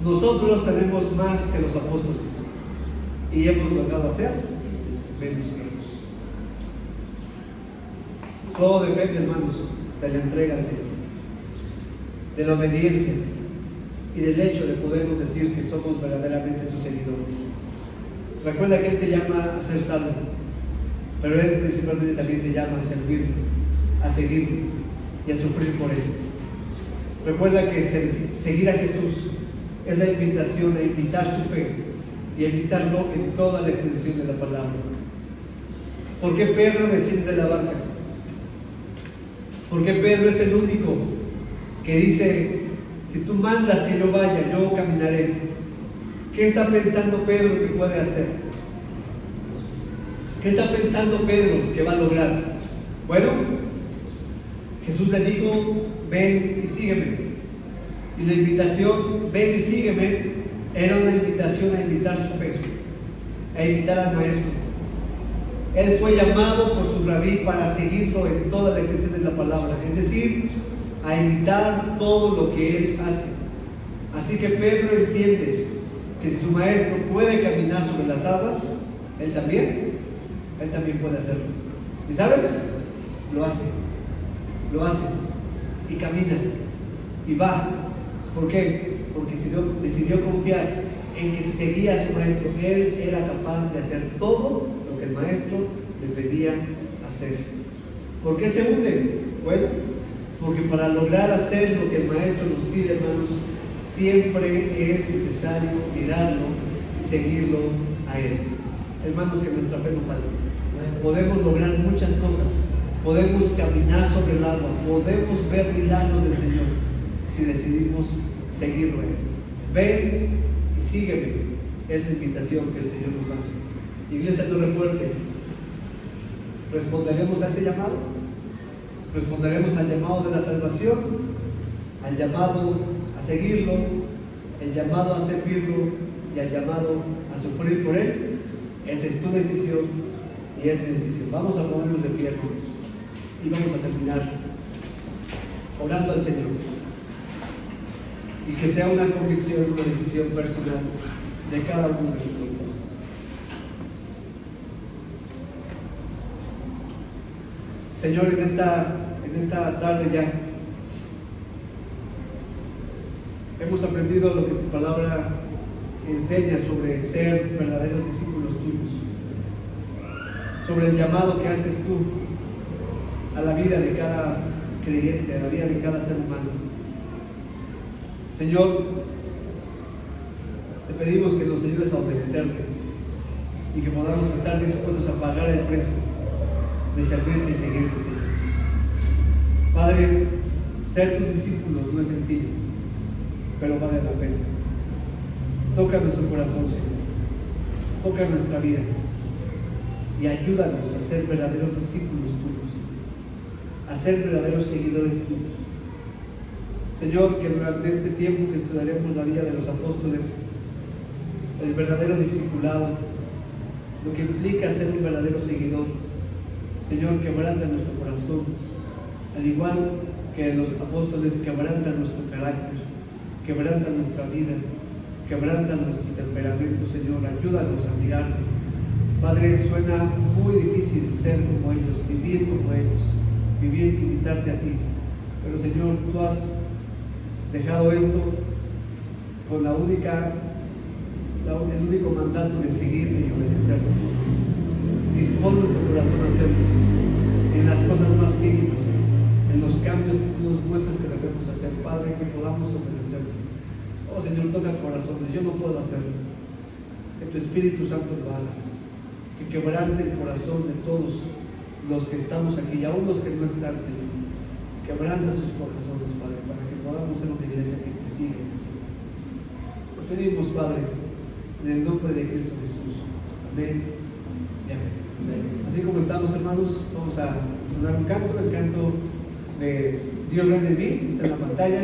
Nosotros tenemos más que los apóstoles y hemos logrado hacer menos que ellos. Todo depende, hermanos, de la entrega al Señor, de la obediencia y del hecho de podernos decir que somos verdaderamente sus seguidores. Recuerda que Él te llama a ser salvo, pero Él principalmente también te llama a servirlo, a seguirlo y a sufrir por Él. Recuerda que seguir a Jesús es la invitación a invitar su fe y a invitarlo en toda la extensión de la palabra. ¿Por qué Pedro desciende de la barca? Porque Pedro es el único que dice: Si tú mandas que yo vaya, yo caminaré. ¿Qué está pensando Pedro que puede hacer? ¿Qué está pensando Pedro que va a lograr? Bueno, Jesús le dijo, ven y sígueme. Y la invitación, ven y sígueme, era una invitación a imitar su fe, a imitar al Maestro. Él fue llamado por su rabí para seguirlo en toda la extensión de la palabra, es decir, a imitar todo lo que él hace. Así que Pedro entiende que si su Maestro puede caminar sobre las aguas, él también puede hacerlo. ¿Y sabes? Lo hace y camina y va. ¿Por qué? Porque decidió confiar en que si seguía a su Maestro, él era capaz de hacer todo lo que el Maestro le pedía hacer. ¿Por qué se hunde? Bueno, porque para lograr hacer lo que el Maestro nos pide, hermanos, siempre es necesario mirarlo y seguirlo a Él. Hermanos, que nuestra fe no falte. Podemos lograr muchas cosas, podemos caminar sobre el agua, podemos ver milagros del Señor si decidimos seguirlo a Él. Ven y sígueme, es la invitación que el Señor nos hace. Iglesia Torre Fuerte, ¿responderemos a ese llamado? ¿Responderemos al llamado de la salvación? ¿Al llamado a seguirlo? ¿El llamado a servirlo? ¿Y al llamado a sufrir por Él? Esa es tu decisión y es mi decisión. Vamos a ponernos de pie, hermanos, y vamos a terminar orando al Señor. Y que sea una convicción, una decisión personal de cada uno de nosotros. Señor, en esta tarde ya hemos aprendido lo que tu palabra enseña sobre ser verdaderos discípulos tuyos, sobre el llamado que haces tú a la vida de cada creyente, a la vida de cada ser humano. Señor, te pedimos que nos ayudes a obedecerte y que podamos estar dispuestos a pagar el precio de servirte y seguirte, Señor. Padre, ser tus discípulos no es sencillo, pero vale la pena. Toca nuestro corazón, Señor. Toca nuestra vida y ayúdanos a ser verdaderos discípulos tuyos, a ser verdaderos seguidores tuyos. Señor, que durante este tiempo que estudiaremos la vida de los apóstoles, el verdadero discipulado, lo que implica ser un verdadero seguidor, Señor, quebranta nuestro corazón, al igual que los apóstoles quebrantan nuestro carácter, quebrantan nuestra vida, quebrantan nuestro temperamento, Señor. Ayúdanos a mirarte. Padre, suena muy difícil ser como ellos, vivir como ellos, vivir y imitarte a ti. Pero Señor, tú has dejado esto con el único mandato de seguirte y obedecerte. Dispón nuestro corazón a hacerlo, en las cosas más mínimas, en los cambios que tú nos muestras que debemos hacer, Padre, que podamos obedecerte. Oh Señor, toca corazones, yo no puedo hacerlo. Que tu Espíritu Santo lo haga, que quebrante el corazón de todos los que estamos aquí y aún los que no están, Señor. Quebranta sus corazones, Padre, para que podamos ser una iglesia que te sigue, Señor. Lo pedimos, Padre, en el nombre de Cristo Jesús. Amén y amén. Así como estamos, hermanos, vamos a sonar un canto, el canto de Dios grande en mí, está en la pantalla.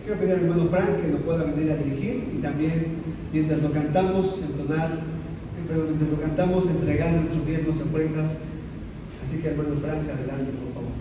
Quiero pedir al hermano Frank que nos pueda venir a dirigir y también mientras lo cantamos, entregar nuestros diezmos y ofrendas. Así que hermano Frank, adelante, por favor.